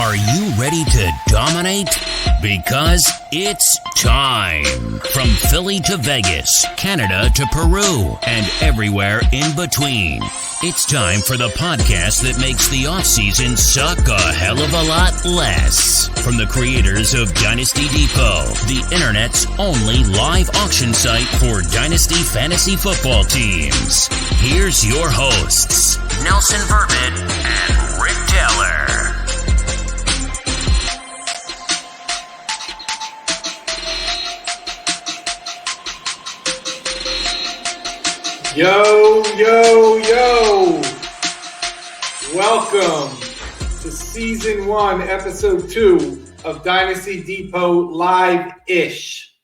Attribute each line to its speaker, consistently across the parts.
Speaker 1: Are you ready to dominate? Because it's time. From Philly to Vegas, Canada to Peru, and everywhere in between. It's time for the podcast that makes the offseason suck a hell of a lot less. From the creators of Dynasty Depot, the internet's only live auction site for Dynasty fantasy football teams. Here's your hosts, Nels V and Rick Taylor.
Speaker 2: Yo, yo, yo. Welcome to Season 1, Episode 2 of Dynasty Depot Live-ish.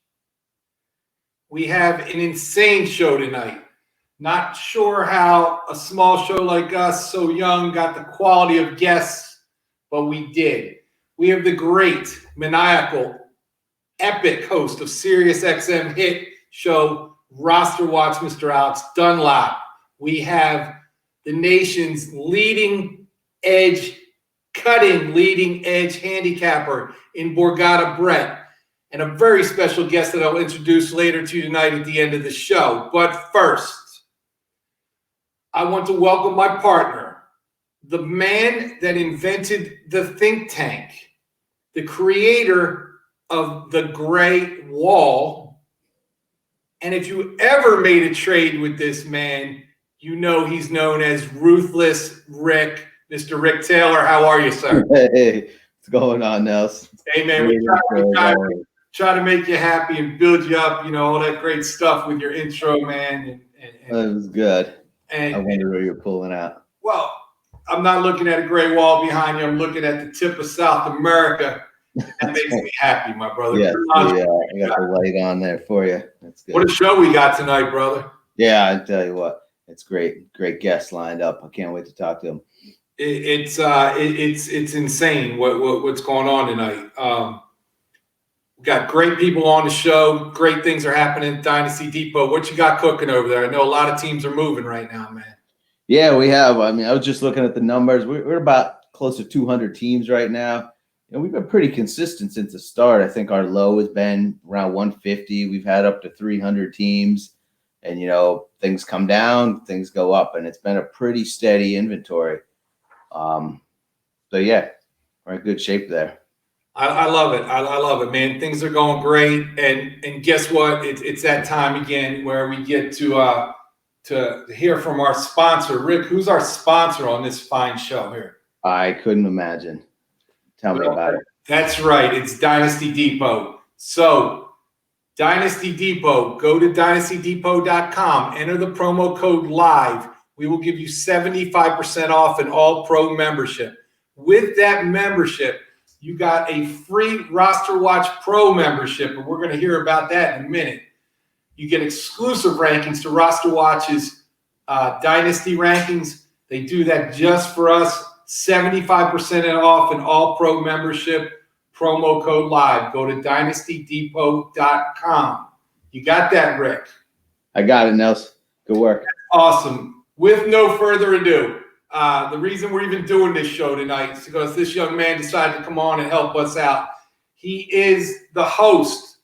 Speaker 2: We have an insane show tonight. Not sure how a small show like us, so young, got the quality of guests, but we did. We have the great, maniacal, epic host of SiriusXM hit show, RosterWatch, Mr. Alex Dunlap. We have the nation's leading edge handicapper in Borgata Brett, and a very special guest that I'll introduce later to you tonight at the end of the show. But first, I want to welcome my partner, the man that invented the think tank, the creator of the Gray Wall. And if you ever made a trade with this man, you know he's known as Ruthless Rick. Mr. Rick Taylor, how are you, sir?
Speaker 3: Hey, what's going on, Nels?
Speaker 2: Hey, man, we try to make you happy and build you up, you know, all that great stuff with your intro, man.
Speaker 3: It was good.
Speaker 2: And
Speaker 3: I wonder where you're pulling out.
Speaker 2: Well, I'm not looking at a gray wall behind you. I'm looking at the tip of South America. That makes me happy, my brother.
Speaker 3: Yeah, I got the light on there for you. That's good.
Speaker 2: What a show we got tonight, brother.
Speaker 3: Yeah, I tell you what, it's great. Great guests lined up. I can't wait to talk to them.
Speaker 2: It's insane what's going on tonight. We got great people on the show. Great things are happening at Dynasty Depot. What you got cooking over there? I know a lot of teams are moving right now, man.
Speaker 3: Yeah, we have. I mean, I was just looking at the numbers. We're about close to 200 teams right now. And we've been pretty consistent since the start. I think our low has been around 150. We've had up to 300 teams. And, you know, things come down, things go up. And it's been a pretty steady inventory. So, yeah, we're in good shape there.
Speaker 2: I love it. I love it, man. Things are going great. And guess what? It's that time again where we get to hear from our sponsor. Rick, who's our sponsor on this fine show here?
Speaker 3: I couldn't imagine. Tell me about it.
Speaker 2: That's right. It's Dynasty Depot. So, Dynasty Depot, go to dynastydepot.com, enter the promo code LIVE. We will give you 75% off an all-pro membership. With that membership, you got a free RosterWatch Pro membership, and we're going to hear about that in a minute. You get exclusive rankings to RosterWatch's Dynasty rankings. They do that just for us. 75% off an all-pro membership, promo code LIVE. Go to dynastydepot.com. You got that, Rick?
Speaker 3: I got it, Nels. Good work.
Speaker 2: Awesome. With no further ado, the reason we're even doing this show tonight is because this young man decided to come on and help us out. He is the host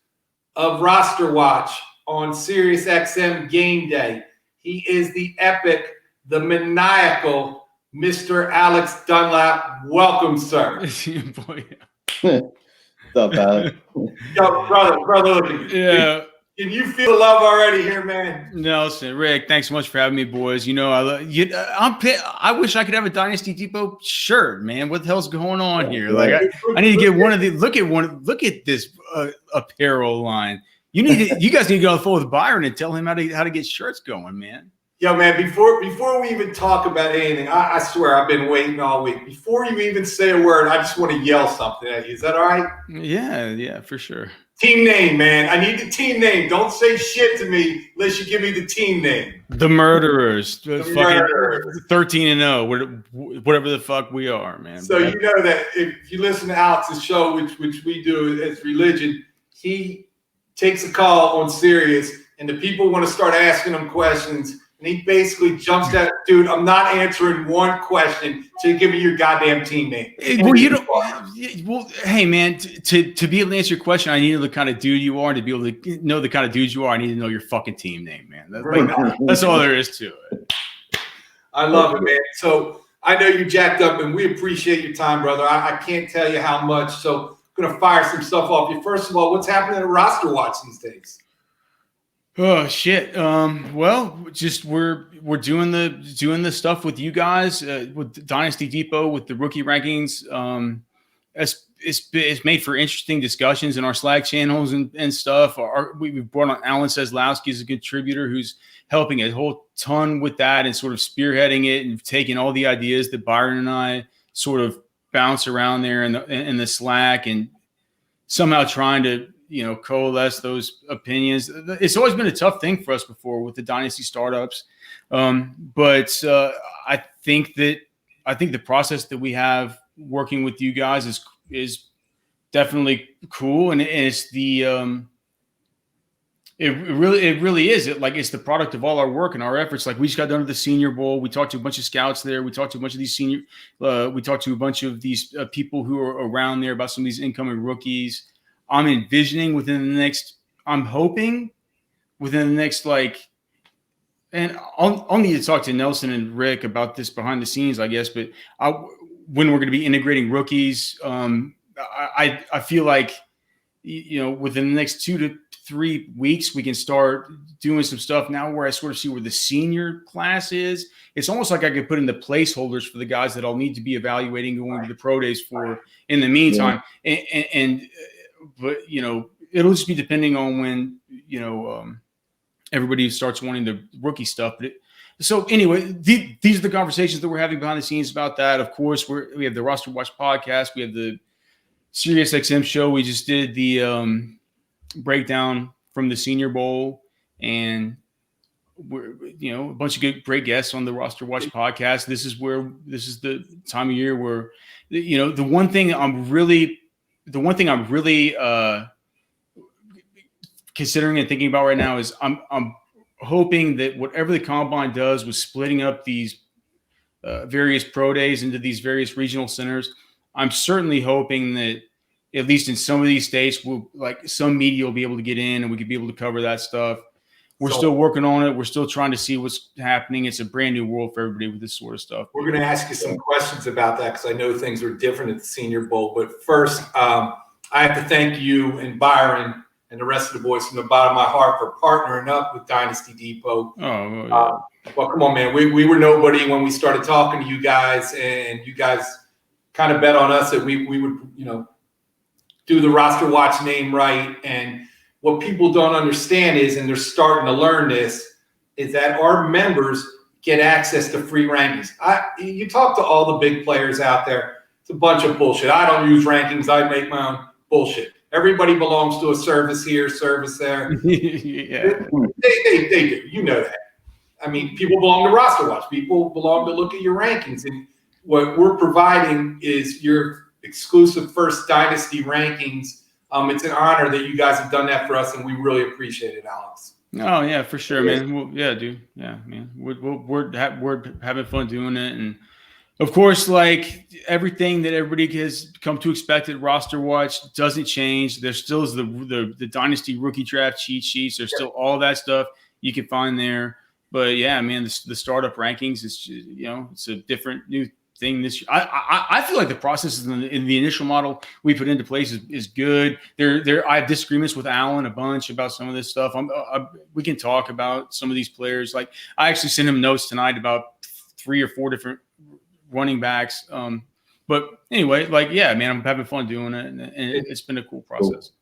Speaker 2: of RosterWatch on SiriusXM Game Day. He is the epic, the maniacal Mr. Alex Dunlap. Welcome, sir.
Speaker 3: Boy. What's up, Alex?
Speaker 2: Yo, brother, look at me.
Speaker 4: Yeah.
Speaker 2: Can you feel the love already here, man?
Speaker 4: Nelson, Rick, thanks so much for having me, boys. You know, I wish I could have a Dynasty Depot shirt, man. What the hell's going on here? Like, I need to get one of these. Look at this apparel line. You guys need to go on the phone with Byron and tell him how to get shirts going, man.
Speaker 2: Yo, man, before we even talk about anything, I swear I've been waiting all week. Before you even say a word, I just want to yell something at you. Is that all right?
Speaker 4: Yeah, for sure.
Speaker 2: Team name, man. I need the team name. Don't say shit to me unless you give me the team name.
Speaker 4: The Murderers.
Speaker 2: The Murderers.
Speaker 4: 13-0, whatever the fuck we are, man.
Speaker 2: So you know that if you listen to Alex's show, which we do as religion, he takes a call on Sirius, and the people want to start asking him questions. And he basically jumps out, dude, I'm not answering one question, so you give me your goddamn team name.
Speaker 4: Well, you don't. Well, hey, man, to be able to answer your question, I need to know the kind of dude you are. And to be able to know the kind of dude you are, I need to know your fucking team name, man. That's all there is to it.
Speaker 2: I love it, man. So I know you're jacked up, and we appreciate your time, brother. I can't tell you how much. So I'm going to fire some stuff off you. First of all, what's happening at RosterWatch these days?
Speaker 4: Oh shit. Well, just we're doing the stuff with you guys with Dynasty Depot with the rookie rankings. It's made for interesting discussions in our Slack channels and stuff. We've brought on Alan Seslowski as a contributor who's helping a whole ton with that and sort of spearheading it and taking all the ideas that Byron and I sort of bounce around there in the Slack and somehow trying to coalesce those opinions. It's always been a tough thing for us before with the dynasty startups. But I think the process that we have working with you guys is definitely cool. And it's the, it really is. It's the product of all our work and our efforts. Like we just got done with the Senior Bowl. We talked to a bunch of scouts there. We talked to a bunch of these we talked to a bunch of these people who are around there about some of these incoming rookies. I'm envisioning I'm hoping within the next, and I'll need to talk to Nelson and Rick about this behind the scenes, I guess, but when we're going to be integrating rookies, I feel like, within the next 2 to 3 weeks, we can start doing some stuff now where I sort of see where the senior class is. It's almost like I could put in the placeholders for the guys that I'll need to be evaluating going to the pro days for in the meantime. Yeah. But it'll just be depending on when everybody starts wanting the rookie stuff. So anyway, these are the conversations that we're having behind the scenes about that. Of course, we have the RosterWatch podcast. We have the SiriusXM show. We just did the breakdown from the Senior Bowl, and we're a bunch of great guests on the RosterWatch podcast. This is the time of year where the one thing I'm really considering and thinking about right now is I'm hoping that whatever the combine does with splitting up these various pro days into these various regional centers, I'm certainly hoping that at least in some of these states, some media will be able to get in and we could be able to cover that stuff. We're still working on it. We're still trying to see what's happening. It's a brand new world for everybody with this sort of stuff.
Speaker 2: We're going to ask you some questions about that because I know things are different at the Senior Bowl. But first, I have to thank you and Byron and the rest of the boys from the bottom of my heart for partnering up with Dynasty Depot. Well, come on, man. We were nobody when we started talking to you guys, and you guys kind of bet on us that we would, do the RosterWatch name right. And what people don't understand is, and they're starting to learn this, is that our members get access to free rankings. You talk to all the big players out there, it's a bunch of bullshit. I don't use rankings. I make my own bullshit. Everybody belongs to a service here, service there.
Speaker 4: Yeah.
Speaker 2: They do. You know that. I mean, people belong to RosterWatch. People belong to look at your rankings. And what we're providing is your exclusive first Dynasty rankings. It's an honor that you guys have done that for us, and we really appreciate it, Alex.
Speaker 4: Oh yeah, for sure, man. Well, yeah, dude. Yeah, man. We're having fun doing it, and of course, like everything that everybody has come to expect at RosterWatch doesn't change. There still is the Dynasty rookie draft cheat sheets. There's still all that stuff you can find there. But yeah, man, the startup rankings is it's a different new thing this year. I feel like the process in the initial model we put into place is good. I have disagreements with Alan a bunch about some of this stuff. We can talk about some of these players. Like I actually sent him notes tonight about 3 or 4 different running backs. But anyway, yeah, man, I'm having fun doing it, and it's been a cool process.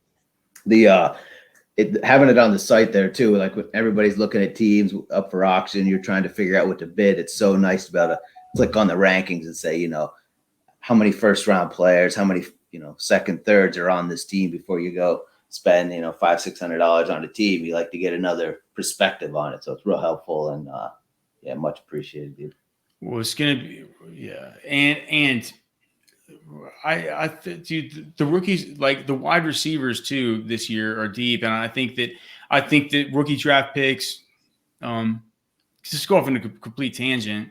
Speaker 3: Having it on the site there too, like when everybody's looking at teams up for auction, you're trying to figure out what to bid. It's so nice to be able to click on the rankings and say, how many first round players, how many, second, thirds are on this team before you go spend, $500-$600 on a team. You like to get another perspective on it. So it's real helpful and yeah, much appreciated, dude.
Speaker 4: Well, it's going to be, yeah. And I dude, the rookies, like the wide receivers too, this year are deep. And I think that rookie draft picks, just go off into a complete tangent.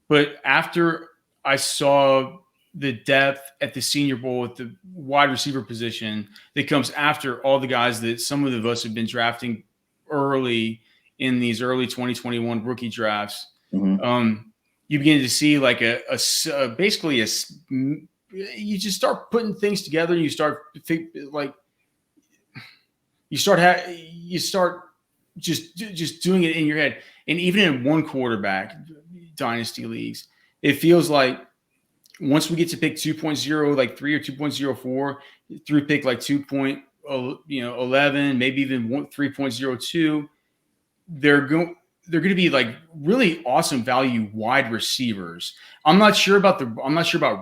Speaker 4: But after I saw the depth at the Senior Bowl at the wide receiver position that comes after all the guys that some of us have been drafting early in these early 2021 rookie drafts, you begin to see like basically you just start putting things together. You start just doing it in your head. And even in one quarterback dynasty leagues, it feels like once we get to pick 2.0, like 3 or 2.04, through pick like 2.11, maybe even 3.02, they're going to be like really awesome value wide receivers. I'm not sure about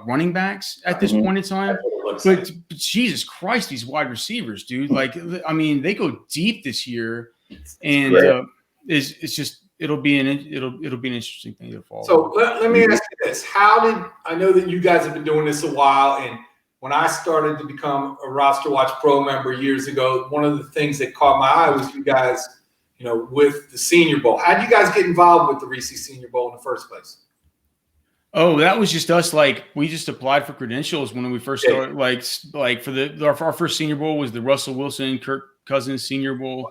Speaker 4: running backs at this point in time, but Jesus Christ, these wide receivers, dude. Like, I mean, they go deep this year, and it'll be an interesting thing to follow.
Speaker 2: So let me ask you this: I know that you guys have been doing this a while, and when I started to become a RosterWatch Pro member years ago, one of the things that caught my eye was you guys, with the Senior Bowl. How did you guys get involved with the Reese Senior Bowl in the first place?
Speaker 4: Oh, that was just us. Like, we just applied for credentials when we first started. Like for our first Senior Bowl was the Russell Wilson, Kirk Cousins Senior Bowl.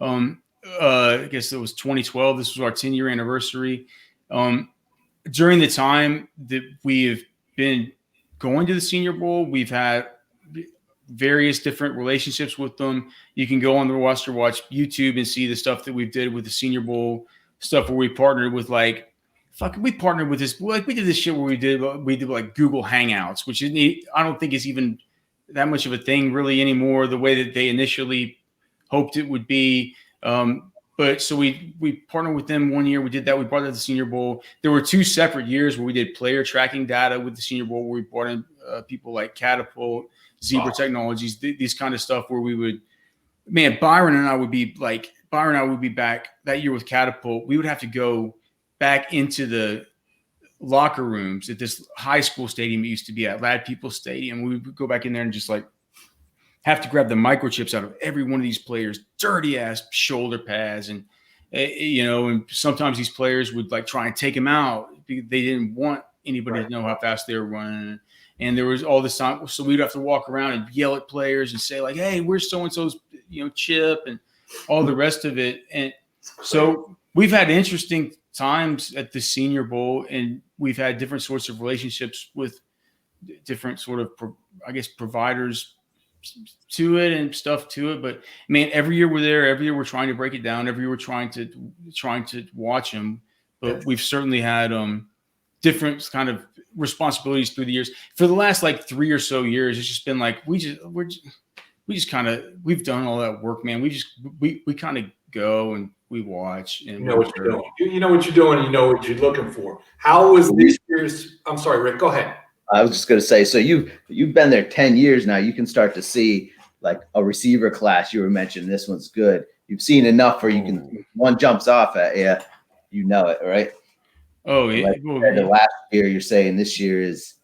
Speaker 4: I guess it was 2012. This was our 10-year anniversary. During the time that we've been going to the Senior Bowl, we've had various different relationships with them. You can go on the RosterWatch YouTube and see the stuff that we did with the Senior Bowl stuff where we partnered with we partnered with this, like we did this shit where we did like Google Hangouts, which I don't think is even that much of a thing really anymore, the way that they initially hoped it would be. But so we partnered with them one year. We did that. We brought that to the Senior Bowl. There were 2 separate years where we did player tracking data with the Senior Bowl, where we brought in people like Catapult, Zebra Technologies, these kind of stuff where we would, Byron and I would be back that year with Catapult. We would have to go back into the locker rooms at this high school stadium it used to be at, Lad People Stadium. We would go back in there and just like have to grab the microchips out of every one of these players, dirty ass shoulder pads. And, and sometimes these players would like try and take them out. They didn't want anybody to know how fast they were running. And there was all this time. So we'd have to walk around and yell at players and say like, hey, where's so-and-so's, chip and all the rest of it. And so we've had interesting times at the Senior Bowl, and we've had different sorts of relationships with different sort of, providers to it and stuff to it. But every year we're there. Every year we're trying to break it down. Every year we're trying to watch them. But we've certainly had different kind of responsibilities through the years. For the last like 3 or so years, it's just been like we've done all that work, man. We kind of go and we watch and
Speaker 2: you know what you're doing. You know what you're doing. You know what you're looking for. How was this year's? I'm sorry, Rick. Go ahead.
Speaker 3: I was just going to say, so you've been there 10 years now. You can start to see like a receiver class. You were mentioning this one's good. You've seen enough where you can, one jumps off at you, it, right?
Speaker 4: Oh yeah.
Speaker 3: Like the last year, you're saying this year is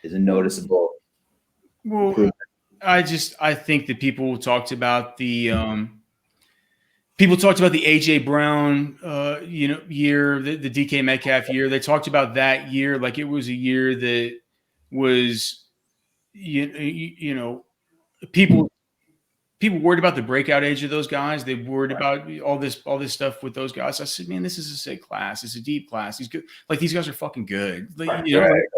Speaker 3: a noticeable improvement.
Speaker 4: I think that people talked about the AJ Brown, year, the DK Metcalf year. They talked about that year like it was a year that was, people worried about the breakout age of those guys. They worried about all this stuff with those guys. I said, man, this is a sick class. It's a deep class. He's good. Like these guys are fucking good. Like, it's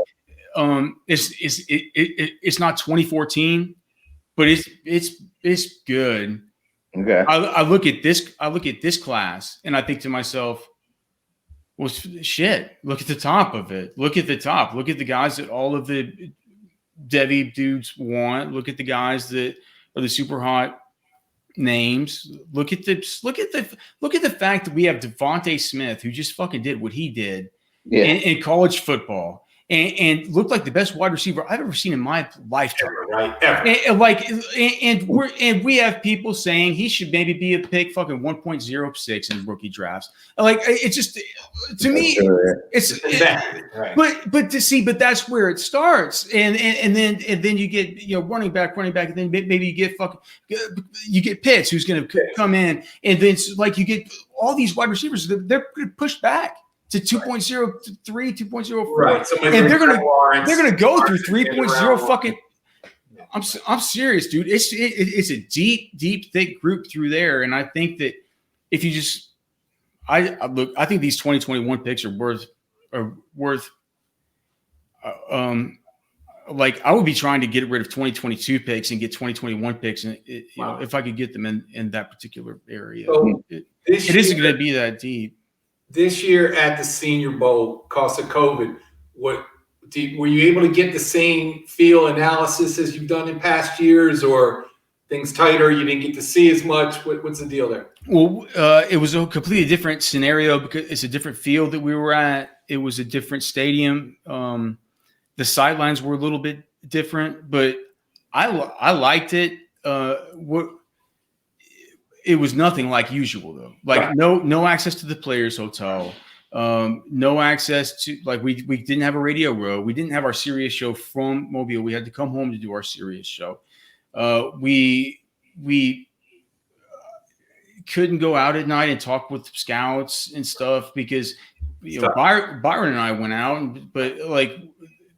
Speaker 4: not 2014, but it's good.
Speaker 3: Okay.
Speaker 4: I look at this class and I think to myself, well, shit, look at the top of it. Look at the top. Look at the guys that all of the Debbie dudes want. Look at the guys that are the super hot names. Look at the fact that we have Devontae Smith, who just fucking did what he did in college football. and looked like the best wide receiver I've ever seen in my lifetime.
Speaker 2: Right. Ever.
Speaker 4: And we have people saying he should maybe be a pick fucking 1.06 in rookie drafts. Like, it's just, to me,
Speaker 2: Right.
Speaker 4: But that's where it starts. And then you get, running back, and then maybe you get Pitts, who's going to come in, and then it's like you get all these wide receivers, they're pushed back to 2.03, 2.04.
Speaker 2: Right.
Speaker 4: And they're gonna go through 3.0 fucking. I'm serious, dude. It's a deep, thick group through there, and I think that if you just, I think these 2021 picks are worth. Like, I would be trying to get rid of 2022 picks and get 2021 picks, and if I could get them in that particular area.
Speaker 2: So
Speaker 4: it isn't going to be that deep.
Speaker 2: This year at the Senior Bowl, because of COVID, were you able to get the same feel analysis as you've done in past years, or things tighter? You didn't get to see as much. What's the deal there?
Speaker 4: Well, it was a completely different scenario because it's a different field that we were at. It was a different stadium. The sidelines were a little bit different, but I liked it. It was nothing like usual though. Like no access to the players' hotel, no access to, like, we didn't have a radio row. We didn't have our Sirius show from Mobile. We had to come home to do our Sirius show. We couldn't go out at night and talk with scouts and stuff because Byron and I went out, but like,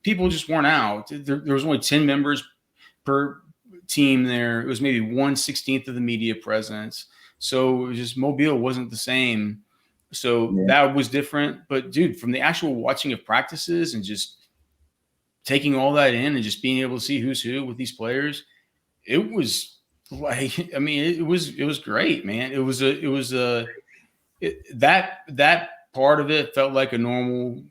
Speaker 4: people just weren't out. There was only 10 members per team there. It was maybe 1/16 of the media presence. So it was just, Mobile wasn't the same. So that was different. But dude, from the actual watching of practices and just taking all that in and just being able to see who's who with these players, it was like, I mean, it was great, man. That part of it felt like a normal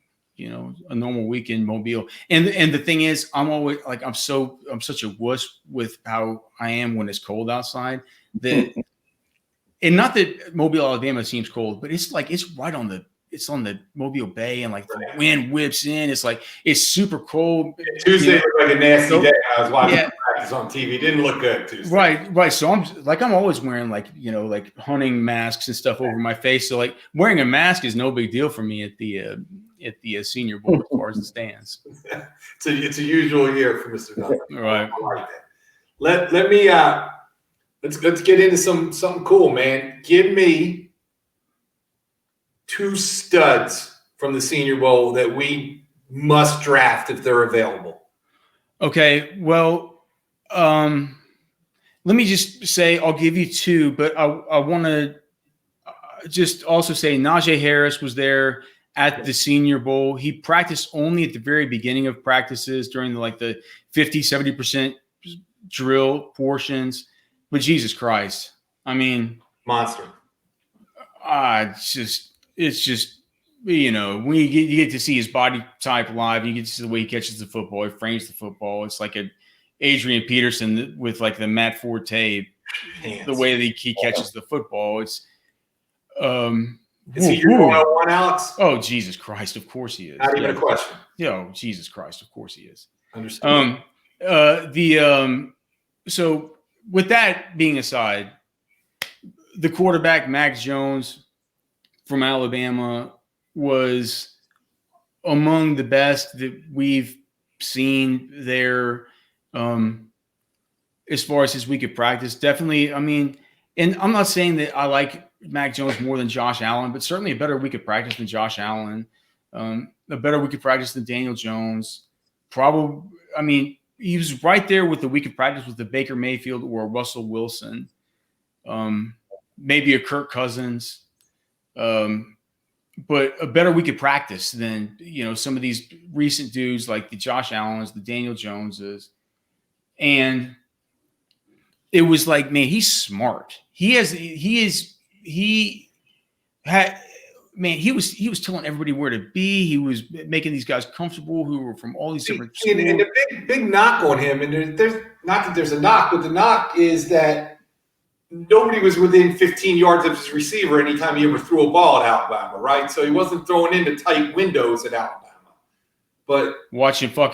Speaker 4: week in Mobile. And the thing is, I'm always like, I'm such a wuss with how I am when it's cold outside, that, and not that Mobile, Alabama seems cold, but it's like, it's on the Mobile Bay, and like the wind whips in. It's like, it's super cold.
Speaker 2: Tuesday looked like a nasty day. I was watching practice on TV. It didn't look good Tuesday.
Speaker 4: Right. So I'm always wearing like hunting masks and stuff over my face. So like, wearing a mask is no big deal for me at the Senior Bowl as far as it stands.
Speaker 2: It's a usual year for Mr. Dunlap.
Speaker 4: Right.
Speaker 2: I like that. Let me let's get into something cool, man. Give me 2 studs from the Senior Bowl that we must draft if they're available.
Speaker 4: Okay. Well, let me just say I'll give you 2, but I want to just also say Najee Harris was there at the Senior Bowl. He practiced only at the very beginning of practices during the 50-70% drill portions. But Jesus Christ, I mean,
Speaker 2: monster.
Speaker 4: It's just when you get to see his body type live, you get to see the way he catches the football, he frames the football. It's like an Adrian Peterson with like the Matt Forte, the way that he catches the football. It's
Speaker 2: Is he your 101, Alex?
Speaker 4: Oh, Jesus Christ. Of course he is.
Speaker 2: Not even a question.
Speaker 4: Jesus Christ. Of course he is.
Speaker 2: Understood.
Speaker 4: So with that being aside, the quarterback, Mac Jones from Alabama, was among the best that we've seen there as far as his week of practice. Definitely. I mean, and I'm not saying that I like Mac Jones more than Josh Allen, but certainly a better week of practice than Josh Allen, a better week of practice than Daniel Jones. Probably, I mean, he was right there with the week of practice with the Baker Mayfield or Russell Wilson, maybe a Kirk Cousins, but a better week of practice than some of these recent dudes like the Josh Allens, the Daniel Joneses, and it was like, man, he's smart. He was telling everybody where to be. He was making these guys comfortable who were from all these different schools.
Speaker 2: And the big knock on him, and there's not that there's a knock, but the knock is that nobody was within 15 yards of his receiver anytime he ever threw a ball at Alabama, right? So he wasn't throwing into tight windows at Alabama. But
Speaker 4: watch him throw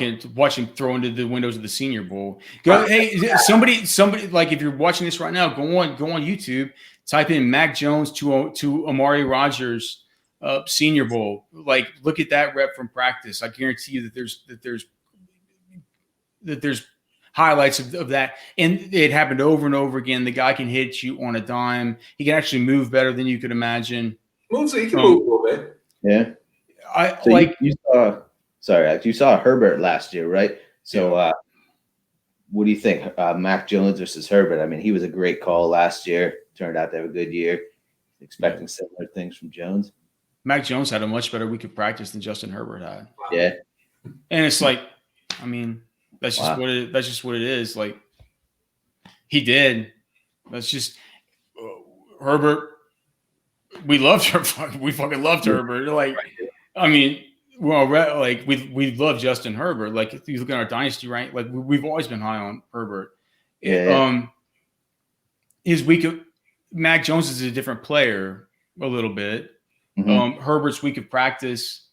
Speaker 4: into the windows of the Senior Bowl. Hey, somebody, like if you're watching this right now, go on YouTube, type in Mac Jones to Amari Rodgers Senior Bowl. Like, look at that rep from practice. I guarantee you that there's highlights of that, and it happened over and over again. The guy can hit you on a dime. He can actually move better than you could imagine.
Speaker 2: He can move a little bit.
Speaker 3: Yeah. You saw Herbert last year, right? So what do you think? Mac Jones versus Herbert. I mean, he was a great call last year. Turned out to have a good year. Expecting similar things from Jones.
Speaker 4: Mac Jones had a much better week of practice than Justin Herbert had.
Speaker 3: Yeah.
Speaker 4: And it's like, I mean, that's just what it is. Like, he did. That's just Herbert. We loved her. We fucking loved Herbert. Like, I mean, well, like we love Justin Herbert. Like, if you look at our dynasty, right? Like, we've always been high on Herbert.
Speaker 3: Yeah.
Speaker 4: His week of Mac Jones is a different player a little bit.
Speaker 3: Mm-hmm.
Speaker 4: Herbert's week of practice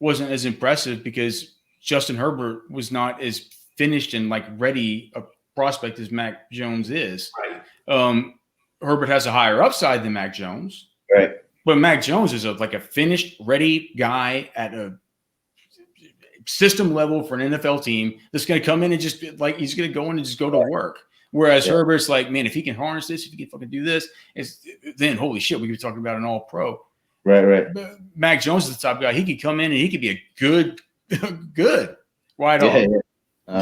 Speaker 4: wasn't as impressive because Justin Herbert was not as finished and like ready a prospect as Mac Jones is.
Speaker 2: Right.
Speaker 4: Herbert has a higher upside than Mac Jones.
Speaker 3: Right.
Speaker 4: But Mac Jones is like a finished, ready guy at a system level for an NFL team that's going to come in and just like he's going to go in and just go to work. Whereas Herbert's like, man, if he can harness this, if he can fucking do this, then holy shit, we could be talking about an all-pro.
Speaker 3: Right.
Speaker 4: But Mac Jones is the top guy. He could come in and he could be a good wide on.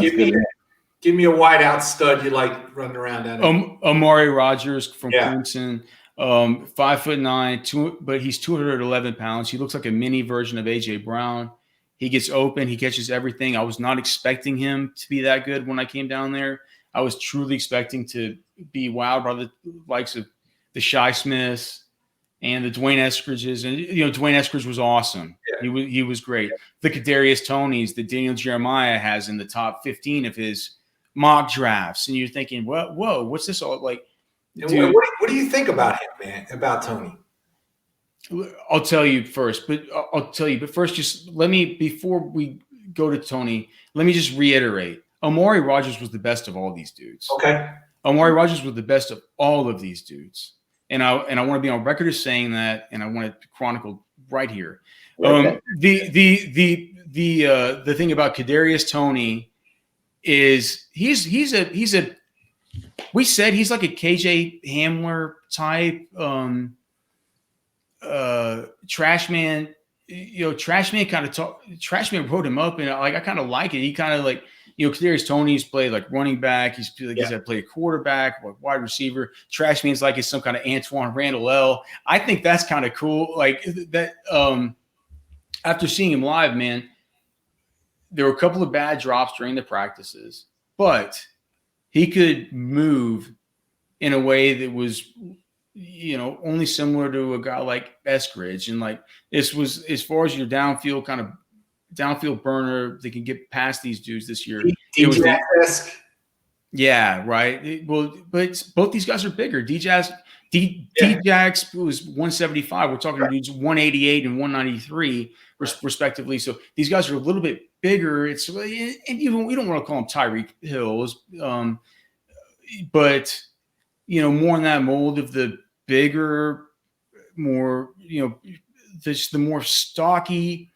Speaker 2: Give me a wideout stud you like running around down there.
Speaker 4: Amari Rodgers from Clemson. 5'9", but he's 211 pounds. He looks like a mini version of AJ Brown. He gets open. He catches everything. I was not expecting him to be that good when I came down there. I was truly expecting to be wowed by the likes of the Shi Smiths and the Dwayne Eskridges. And, Dwayne Eskridge was awesome. Yeah. He was great. The Kadarius Tonys that Daniel Jeremiah has in the top 15 of his mock drafts. And you're thinking, whoa, what's this all like?
Speaker 2: Dude, what do you think about him, man, about Tony?
Speaker 4: I'll tell you first. But first, just before we go to Tony, let me just reiterate. Amari Rodgers was the best of all these dudes.
Speaker 2: Okay.
Speaker 4: Amari Rodgers was the best of all of these dudes. And I want to be on record as saying that, and I want it chronicled right here. Okay. The thing about Kadarius Toney is he's we said he's like a KJ Hamler type trash man. Trash man wrote him up, and I kind of like it. He kind of like. Kadarius Toney's played like running back. He's had played quarterback, wide receiver. Trash means like it's some kind of Antoine Randall L. I think that's kind of cool. Like that. After seeing him live, man, there were a couple of bad drops during the practices, but he could move in a way that was, only similar to a guy like Eskridge. And like this was as far as your downfield burner that can get past these dudes this year. Yeah, right. Well, but both these guys are bigger. D-Jax was 175. We're talking dudes 188 and 193 respectively. So these guys are a little bit bigger. And even we don't want to call them Tyreek Hills, but more in that mold of the bigger, more the more stocky.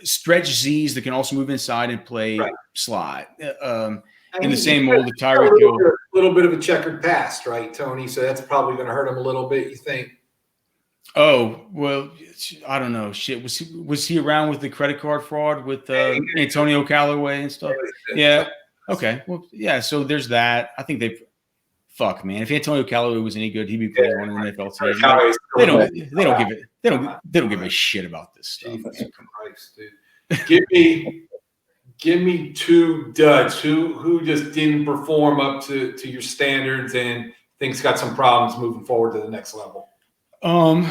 Speaker 4: Stretch Z's that can also move inside and play slot in the same mold of Tyreek Hill.
Speaker 2: A little bit of a checkered past, right, Tony? So that's probably going to hurt him a little bit, you think?
Speaker 4: Oh, well, I don't know. Shit, was he around with the credit card fraud with Antonio Callaway and stuff? Yeah. Okay. Well, yeah. So there's that. I think fuck, man. If Antonio Callaway was any good, he'd be playing on an NFL team. They don't give a shit about this stuff.
Speaker 2: Christ, dude. Give me two duds who just didn't perform up to your standards and things got some problems moving forward to the next level.
Speaker 4: Well,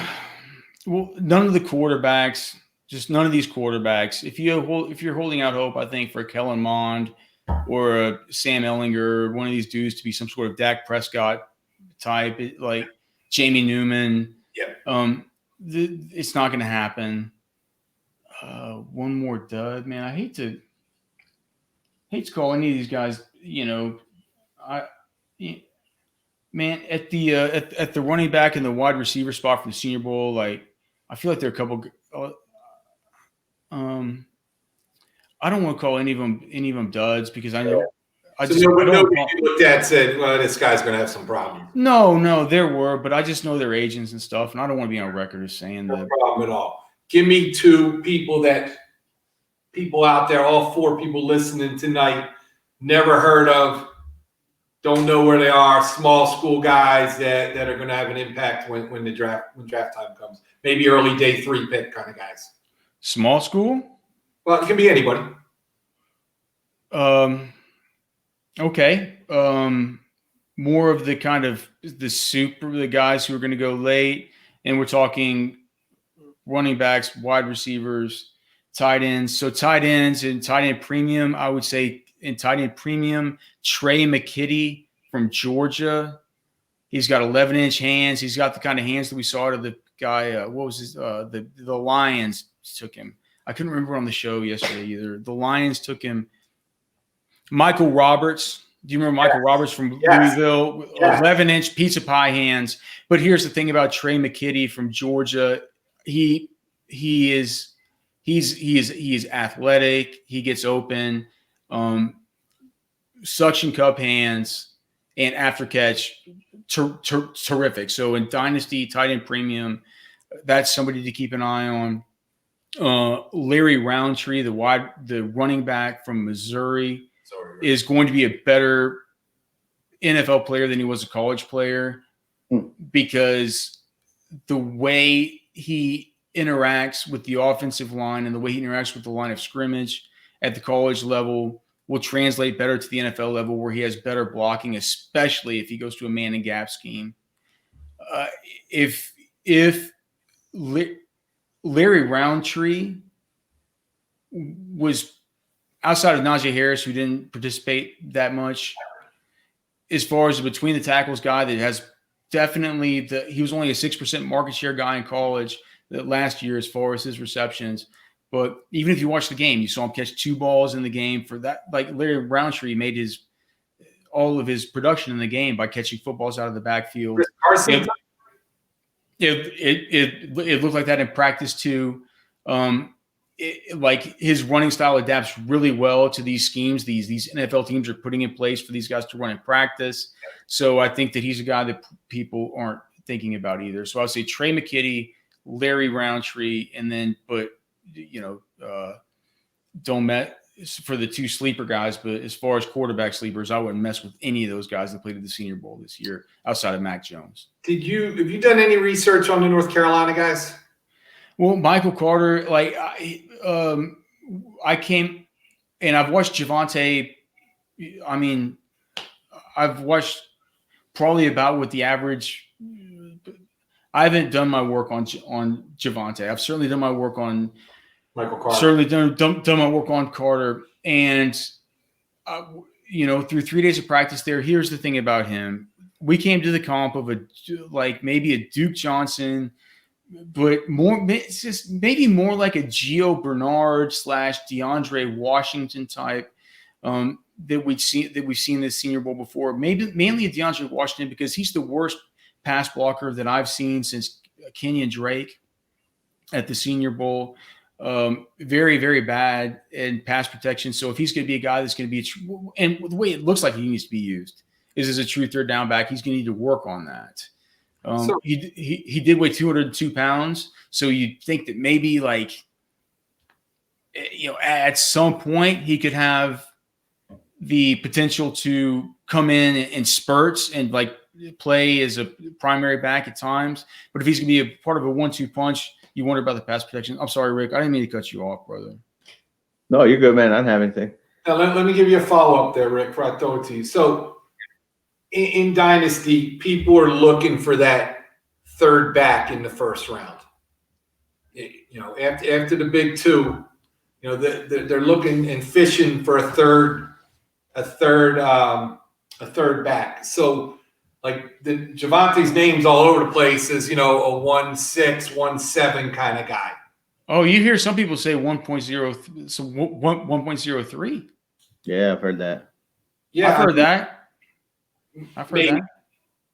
Speaker 4: none of the quarterbacks, just none of these quarterbacks. If you're holding out hope, I think for Kellen Mond or a Sam Ehlinger, one of these dudes to be some sort of Dak Prescott type, like Jamie Newman.
Speaker 2: Yeah.
Speaker 4: It's not going to happen. one more dud, man. I hate to call any of these guys. Man, at the running back and the wide receiver spot for the Senior Bowl, like I feel like there are a couple. I don't want to call any of them duds because I know.
Speaker 2: Nobody you looked at said, "Well, this guy's going to have some problems."
Speaker 4: No, there were, but I just know their agents and stuff, and I don't want to be on record as saying
Speaker 2: no problem at all. Give me two people out there, all four people listening tonight, never heard of, don't know where they are, small school guys that are going to have an impact when draft time comes. Maybe early day 3 pick kind of guys.
Speaker 4: Small school?
Speaker 2: Well, it can be anybody.
Speaker 4: Okay. More of the kind of the guys who are going to go late, and we're talking running backs, wide receivers, tight ends. So tight ends and tight end premium, I would say in tight end premium, Trey McKitty from Georgia. He's got 11-inch hands. He's got the kind of hands that we saw to the guy. What was his? The Lions took him. I couldn't remember on the show yesterday either. The Lions took him. Michael Roberts. Do you remember Michael Roberts from Louisville? 11-inch pizza pie hands. But here's the thing about Trey McKitty from Georgia. He is athletic. He gets open. Suction cup hands and after catch, terrific. So in Dynasty, tight end premium, that's somebody to keep an eye on. Larry Roundtree, the running back from Missouri, is going to be a better NFL player than he was a college player because the way he interacts with the offensive line and the way he interacts with the line of scrimmage at the college level will translate better to the NFL level where he has better blocking, especially if he goes to a man and gap scheme. If Larry Roundtree was outside of Najee Harris, who didn't participate that much, as far as the between the tackles guy that has definitely he was only a 6% market share guy in college last year as far as his receptions. But even if you watch the game, you saw him catch 2 balls in the game for that. Like Larry Roundtree made all of his production in the game by catching footballs out of the backfield. It looked like that in practice too. Like his running style adapts really well to these schemes these NFL teams are putting in place for these guys to run in practice. So I think that he's a guy that people aren't thinking about either. So I would say Trey McKitty, Larry Roundtree, and then don't mess for the 2 sleeper guys. But as far as quarterback sleepers, I wouldn't mess with any of those guys that played at the Senior Bowl this year outside of Mac Jones.
Speaker 2: Have you done any research on the North Carolina guys?
Speaker 4: Well, Michael Carter, like I came and I've watched Javonte. I mean, I've watched probably about what the average. I haven't done my work on Javonte. I've certainly done my work on
Speaker 2: Michael Carter.
Speaker 4: Certainly done my work on Carter, and through 3 days of practice there. Here's the thing about him: we came to the comp of maybe a Duke Johnson, but it's just maybe more like a Gio Bernard / DeAndre Washington type that we've seen this Senior Bowl before. Mainly a DeAndre Washington because he's the worst pass blocker that I've seen since Kenyon Drake at the Senior Bowl. Very, very bad in pass protection. So if he's going to be a guy that's going to be and the way it looks like he needs to be used is as a true third down back, he's going to need to work on that. He did weigh 202 pounds. So you'd think that maybe at some point he could have the potential to come in spurts and play as a primary back at times. But if he's going to be a part of a 1-2 punch, you wonder about the pass protection. I'm sorry, Rick. I didn't mean to cut you off, brother.
Speaker 3: No, you're good, man. I don't have anything.
Speaker 2: Now, let me give you a follow-up there, Rick, before I throw it to you. So in Dynasty, people are looking for that third back in the first round. After the big 2, they're looking and fishing for a third back. So Javonte's name's all over the place as, a 1-6, 1-7 kind of guy.
Speaker 4: Oh, you hear some people say 1.0, so 1.03.
Speaker 3: Yeah, I've heard that.
Speaker 2: Yeah,
Speaker 4: I've heard that. I've heard that.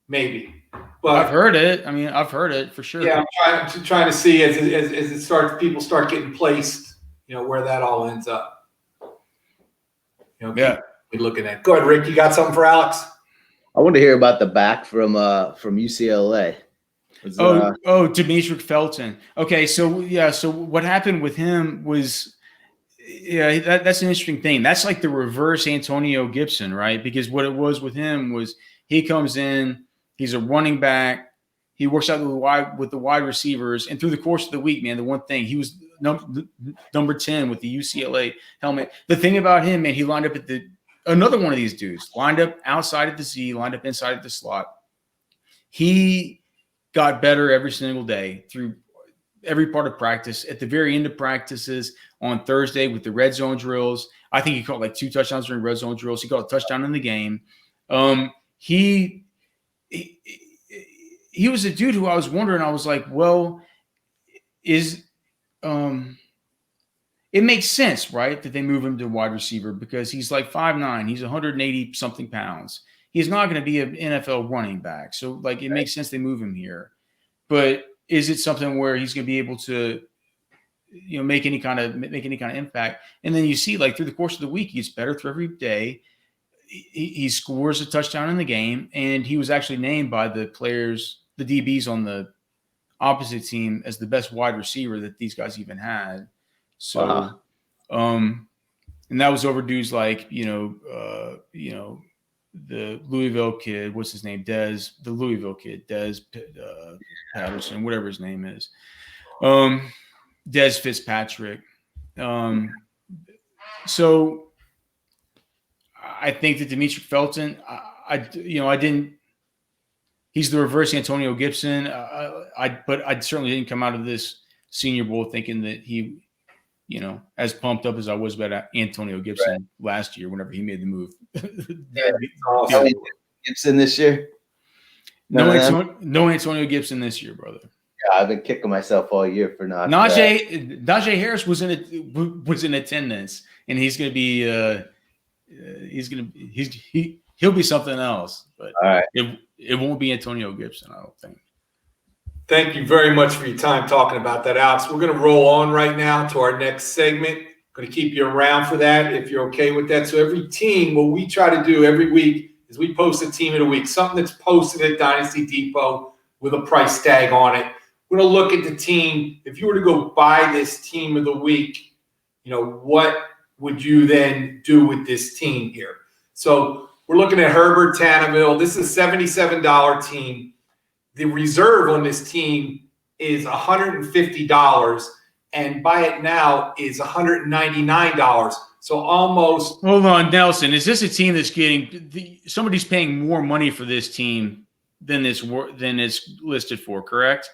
Speaker 2: Maybe. But
Speaker 4: I've heard it. I mean, I've heard it for sure.
Speaker 2: yeah, I'm trying to see as it starts, people start getting placed, where that all ends up.
Speaker 4: Yeah.
Speaker 2: We're looking at. Go ahead, Rick. You got something for Alex?
Speaker 3: I want to hear about the back from UCLA.
Speaker 4: Demetric Felton. Okay, so what happened with him was, that's an interesting thing. That's like the reverse Antonio Gibson, right? Because what it was with him was he comes in, he's a running back, he works out with the wide receivers, and through the course of the week, man, the one thing, he was number 10 with the UCLA helmet. The thing about him, man, he lined up at another one of these dudes, lined up outside of the Z, lined up inside of the slot. He got better every single day through every part of practice. At the very end of practices on Thursday with the red zone drills, I think he caught like 2 touchdowns during red zone drills. He got a touchdown in the game. He was a dude who I was wondering, I was like, well, it makes sense, right, that they move him to wide receiver because he's like 5'9", he's 180 something pounds. He's not going to be an NFL running back. So like it makes sense they move him here. But is it something where he's going to be able to, make any kind of impact? And then you see like through the course of the week, he gets better through every day. He scores a touchdown in the game, and he was actually named by the players, the DBs on the opposite team, as the best wide receiver that these guys even had. So, and that was over dudes like, the Louisville kid, what's his name? Des Patterson, whatever his name is. Des Fitzpatrick. So I think that Demetric Felton, he's the reverse Antonio Gibson. But I certainly didn't come out of this Senior Bowl thinking that he, as pumped up as I was about Antonio Gibson last year, whenever he made the move.
Speaker 3: Awesome. Gibson this year?
Speaker 4: No Antonio Gibson this year, brother.
Speaker 3: Yeah, I've been kicking myself all year for not.
Speaker 4: Najee Harris was in attendance, and he's going to be he'll be something else, but
Speaker 3: all right.
Speaker 4: It won't be Antonio Gibson, I don't think.
Speaker 2: Thank you very much for your time talking about that, Alex. We're going to roll on right now to our next segment. Going to keep you around for that if you're okay with that. So every team, what we try to do every week is we post a team of the week, something that's posted at Dynasty Depot with a price tag on it. We're going to look at the team. If you were to go buy this team of the week, what would you then do with this team here? So we're looking at Herbert Tannehill. This is a $77 team. The reserve on this team is $150, and buy it now is $199. So almost.
Speaker 4: Hold on, Nelson. Is this a team that's getting somebody's paying more money for this team than it's listed for? Correct.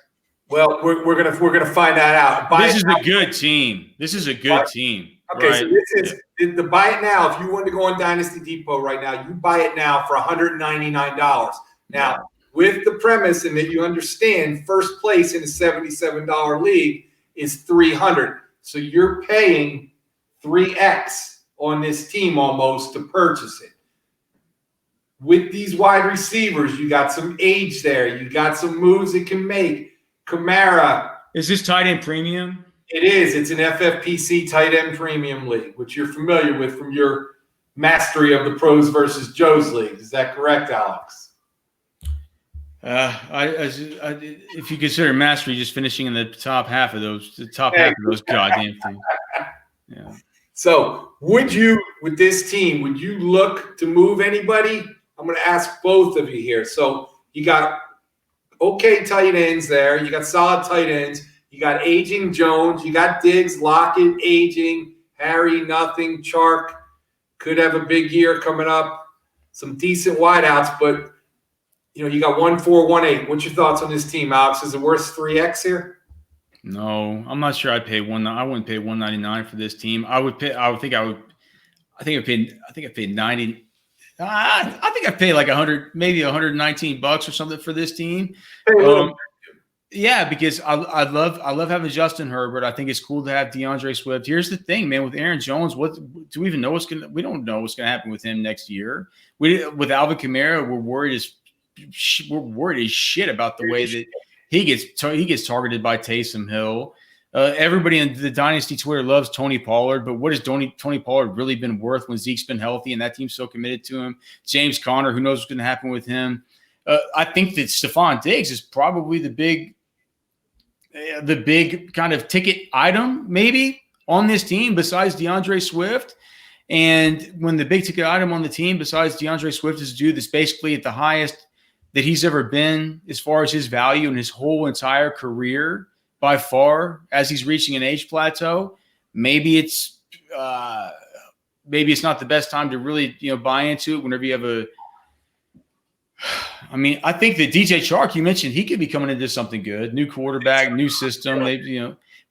Speaker 2: Well, we're gonna find that out.
Speaker 4: This is a good team. This is a good team.
Speaker 2: Okay,
Speaker 4: right?
Speaker 2: So this is the buy it now. If you wanted to go on Dynasty Depot right now, you buy it now for $199. Now, with the premise and that you understand first place in a $77 league is $300. So you're paying 3x on this team almost to purchase it. With these wide receivers, you got some age there. You got some moves it can make. Kamara.
Speaker 4: Is this tight end premium?
Speaker 2: It is. It's an FFPC tight end premium league, which you're familiar with from your mastery of the pros versus Joe's league. Is that correct, Alex?
Speaker 4: If you consider mastery just finishing in the top half of those goddamn things. Yeah.
Speaker 2: So would you, with this team, would you look to move anybody? I'm going to ask both of you here. So you got okay tight ends there. You got solid tight ends. You got aging Jones. You got Diggs, Lockett, aging, Harry, nothing, Chark. Could have a big year coming up. Some decent wideouts, but you got 1-4-1-8. What's your thoughts on this team, Alex? Is it worth 3x here?
Speaker 4: No, I'm not sure I'd pay I wouldn't pay $199 for this team. I think I paid 90. I think I paid like 100, maybe $119 or something for this team. Yeah, because I love having Justin Herbert. I think it's cool to have DeAndre Swift. Here's the thing, man. With Aaron Jones, what do we even know we don't know what's gonna happen with him next year. With Alvin Kamara, we're worried as shit about the way that he gets targeted by Taysom Hill. Everybody in the Dynasty Twitter loves Tony Pollard, but what has Tony Pollard really been worth when Zeke's been healthy and that team's so committed to him? James Conner, who knows what's going to happen with him? I think that Stephon Diggs is probably the big kind of ticket item maybe on this team besides DeAndre Swift. And when the big ticket item on the team besides DeAndre Swift is a dude that's basically at the highest that he's ever been as far as his value in his whole entire career by far, as he's reaching an age plateau, maybe it's not the best time to really, buy into it whenever you have I think that DJ Chark, you mentioned, he could be coming into something good. New quarterback, new system.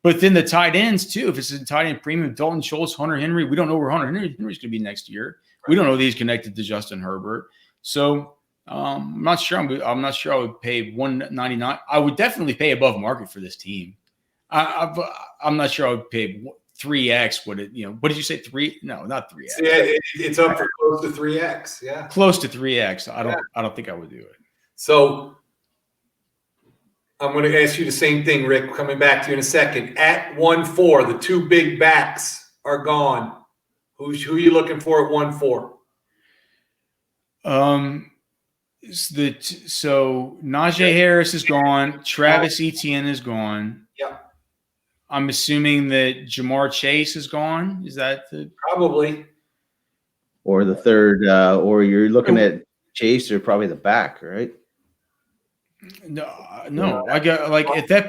Speaker 4: But then the tight ends too. If it's a tight end premium, Dalton Schultz, Hunter Henry, we don't know where Hunter Henry's going to be next year. We don't know that he's connected to Justin Herbert. So I'm not sure. I'm not sure I would pay $199. I would definitely pay above market for this team. I'm not sure I would pay 3x. What did you say? 3? No, not 3x.
Speaker 2: Yeah, it's up for close to 3x. Yeah,
Speaker 4: close to 3x. I don't think I would do it.
Speaker 2: So I'm going to ask you the same thing, Rick. Coming back to you in a second. At 1-4, the two big backs are gone. Who are you looking for at 1-4?
Speaker 4: So Najee Harris is gone. Travis Etienne is gone.
Speaker 2: Yeah.
Speaker 4: I'm assuming that Jamar Chase is gone. Is that
Speaker 2: probably?
Speaker 3: Or the third, or you're looking at Chase or probably the back, right?
Speaker 4: No. I got at that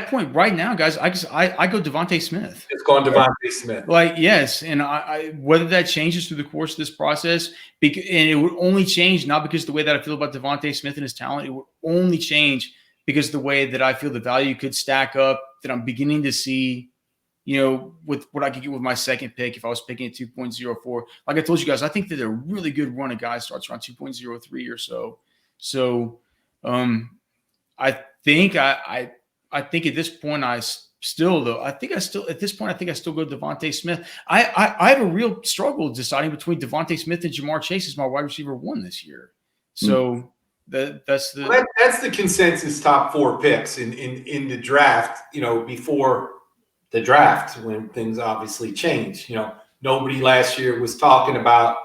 Speaker 4: point right now, guys. I go Devontae Smith.
Speaker 2: It's gone Devontae Smith.
Speaker 4: Yes, and I whether that changes through the course of this process, and it would only change not because of the way that I feel about Devontae Smith and his talent. It would only change because of the way that I feel the value could stack up. That I'm beginning to see, with what I could get with my second pick if I was picking at 2.04. Like I told you guys, I think that a really good run of guys starts around 2.03 or so. So. I think at this point I still go Devontae Smith. I have a real struggle deciding between Devontae Smith and Jamar Chase as my wide receiver 1 this year. So that's
Speaker 2: the consensus top 4 picks in the draft. Before the draft when things obviously change. Nobody last year was talking about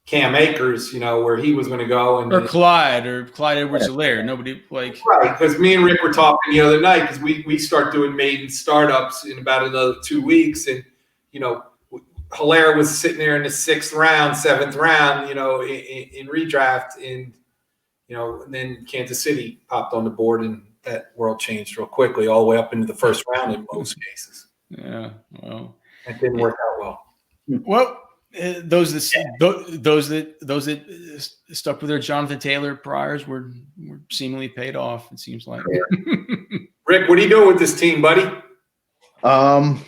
Speaker 2: Cam Akers, where he was going to go,
Speaker 4: or Clyde Edwards-Helaire. Nobody right,
Speaker 2: because me and Rick were talking the other night because we start doing maiden startups in about another 2 weeks, and Helaire was sitting there in the 6th round, 7th round, in redraft, and and then Kansas City popped on the board, and that world changed real quickly, all the way up into the 1st round in most cases.
Speaker 4: Yeah, well,
Speaker 2: that didn't work out well.
Speaker 4: Well. Those that stuck with their Jonathan Taylor priors were seemingly paid off. It seems like.
Speaker 2: Rick, what are you doing with this team, buddy?
Speaker 3: I'm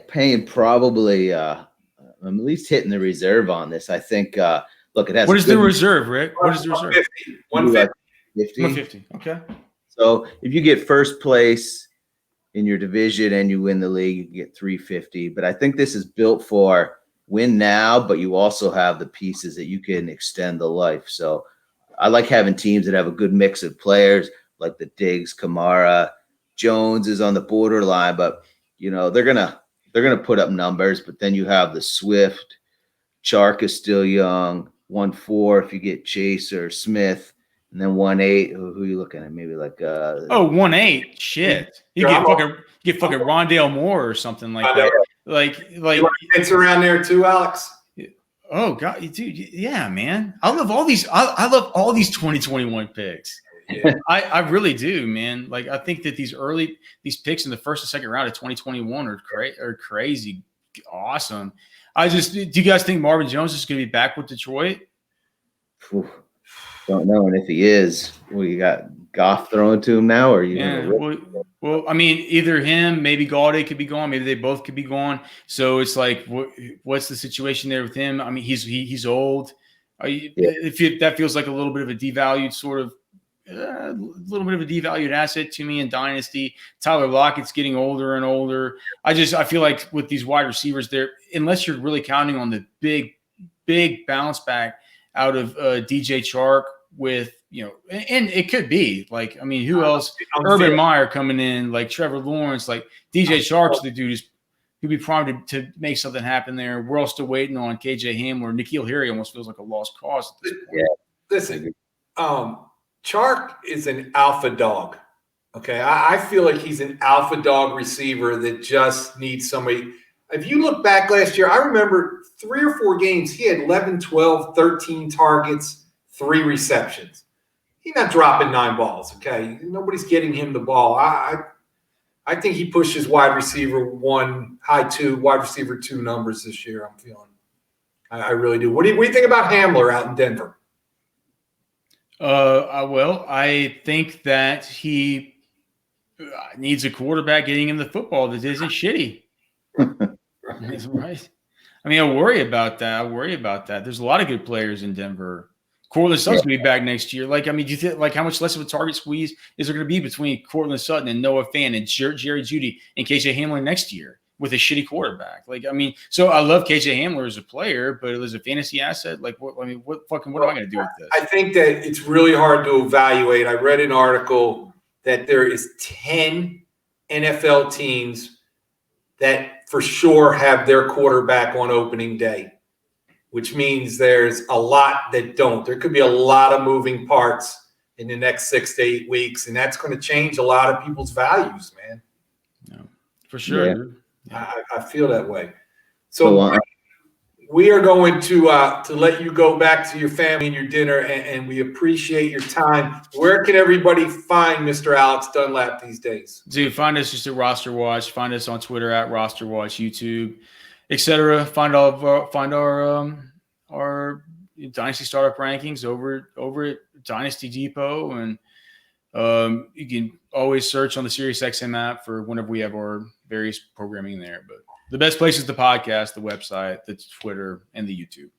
Speaker 3: paying probably. I'm at least hitting the reserve on this. I think. Look, it has.
Speaker 4: What is the reserve, Rick? What is the reserve?
Speaker 2: 150.
Speaker 4: 150. Okay.
Speaker 3: So if you get first place in your division and you win the league, you can get 350. But I think this is built for win now, but you also have the pieces that you can extend the life. So I like having teams that have a good mix of players like the Diggs, Kamara, Jones is on the borderline, but they're gonna put up numbers. But then you have the Swift, Chark is still young, 1-4 if you get Chase or Smith. And then 1-8, who are you looking at? Maybe like
Speaker 4: 1-8. Shit. You get fucking Rondale Moore or something like that. Like
Speaker 2: it's around there too, Alex.
Speaker 4: Oh God, dude, yeah, man. I love all these 2021 picks. Yeah. I really do, man. Like I think that these picks in the 1st and 2nd round of 2021 are crazy awesome. Do you guys think Marvin Jones is gonna be back with Detroit?
Speaker 3: Don't know, and if he is, you got Goff throwing to him now, or
Speaker 4: well, I mean, either him, maybe Galladay could be gone, maybe they both could be gone. So it's like, what's the situation there with him? I mean, he's old. That feels like a little bit of a devalued sort of a little bit of a devalued asset to me in Dynasty. Tyler Lockett's getting older and older. I feel like with these wide receivers there, unless you're really counting on the big bounce back out of DJ Chark with, and it could be like, I mean, who else? Urban Meyer coming in, like Trevor Lawrence, like DJ Chark's the dude who'd be primed to make something happen there. We're all still waiting on KJ Hamler. N'Keal Harry almost feels like a lost cause at this point.
Speaker 2: Yeah. Listen, Chark is an alpha dog. Okay. I feel like he's an alpha dog receiver that just needs somebody. If you look back last year, I remember 3 or 4 games, he had 11, 12, 13 targets, 3 receptions. He's not dropping 9 balls, okay? Nobody's getting him the ball. I think he pushes wide receiver 1, high 2, wide receiver 2 numbers this year, I'm feeling. I really do. What do you think about Hamler out in Denver?
Speaker 4: Well, I think that he needs a quarterback getting him the football that isn't shitty. That's right. I mean, I worry about that. There's a lot of good players in Denver. Cortland Sutton's going to be back next year. Like, I mean, do you think, like, how much less of a target squeeze is there going to be between Cortland Sutton and Noah Fant and Jerry Jeudy and KJ Hamler next year with a shitty quarterback? Like, I mean, so I love KJ Hamler as a player, but as a fantasy asset, like, what am I going to do with this?
Speaker 2: I think that it's really hard to evaluate. I read an article that there is 10 NFL teams that for sure have their quarterback on opening day, which means there's a lot that don't. There could be a lot of moving parts in the next 6 to 8 weeks, and that's going to change a lot of people's values, man.
Speaker 4: No, for sure.
Speaker 2: Yeah. I feel that way. So we are going to let you go back to your family and your dinner, and we appreciate your time. Where can everybody find Mr. Alex Dunlap these days?
Speaker 4: Dude, find us just at RosterWatch. Find us on Twitter at RosterWatch, YouTube, etc. Find our Dynasty Startup rankings over at Dynasty Depot, and you can always search on the SiriusXM app for whenever we have our various programming there. But the best place is the podcast, the website, the Twitter, and the YouTube.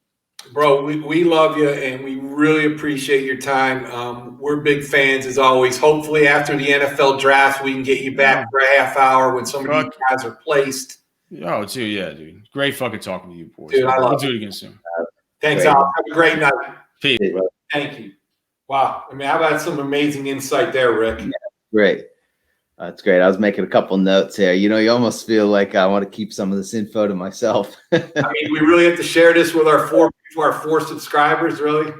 Speaker 2: Bro, we love you, and we really appreciate your time. We're big fans, as always. Hopefully, after the NFL draft, we can get you back for a half hour when some of these guys are placed.
Speaker 4: Oh, dude, yeah, dude. Great fucking talking to you, boys.
Speaker 2: Dude, I love
Speaker 4: We'll do it again soon.
Speaker 2: Thanks, Alex. Have a great night.
Speaker 4: Peace.
Speaker 2: Thank you. Wow. I mean, how about some amazing insight there, Rick?
Speaker 3: Yeah, great. That's great. I was making a couple notes here. You almost feel like I want to keep some of this info to myself.
Speaker 2: I mean, we really have to share this with our four subscribers, really?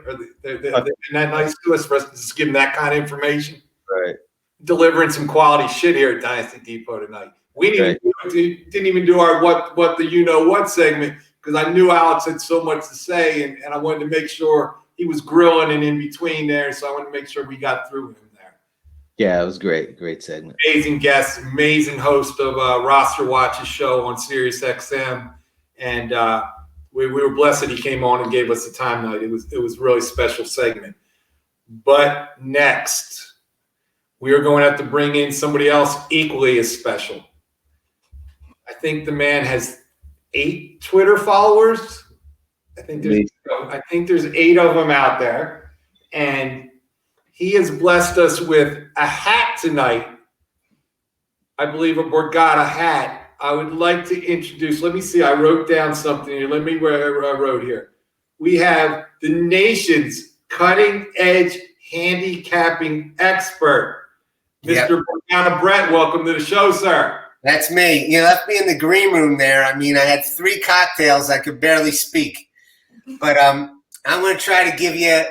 Speaker 2: They're that nice to us for us to just give them that kind of information?
Speaker 3: Right.
Speaker 2: Delivering some quality shit here at Dynasty Depot tonight. We didn't even do our what the you-know-what segment because I knew Alex had so much to say, and I wanted to make sure he was grilling and in between there, so I wanted to make sure we got through him.
Speaker 3: Yeah, it was great. Great segment.
Speaker 2: Amazing guest, amazing host of RosterWatch's show on SiriusXM. And we were blessed that he came on and gave us the time tonight. It was really special segment. But next, we are going to have to bring in somebody else equally as special. I think the man has 8 Twitter followers. I think there's 8 of them out there. And he has blessed us with a hat tonight. I believe a Borgata hat. I would like to introduce, let me see, I wrote down something here. Let me where I wrote here. We have the nation's cutting edge handicapping expert, Mr. Borgata Brett. Welcome to the show, sir.
Speaker 5: That's me. You left me in the green room there. I mean, I had 3 cocktails. I could barely speak. But I'm going to try to give you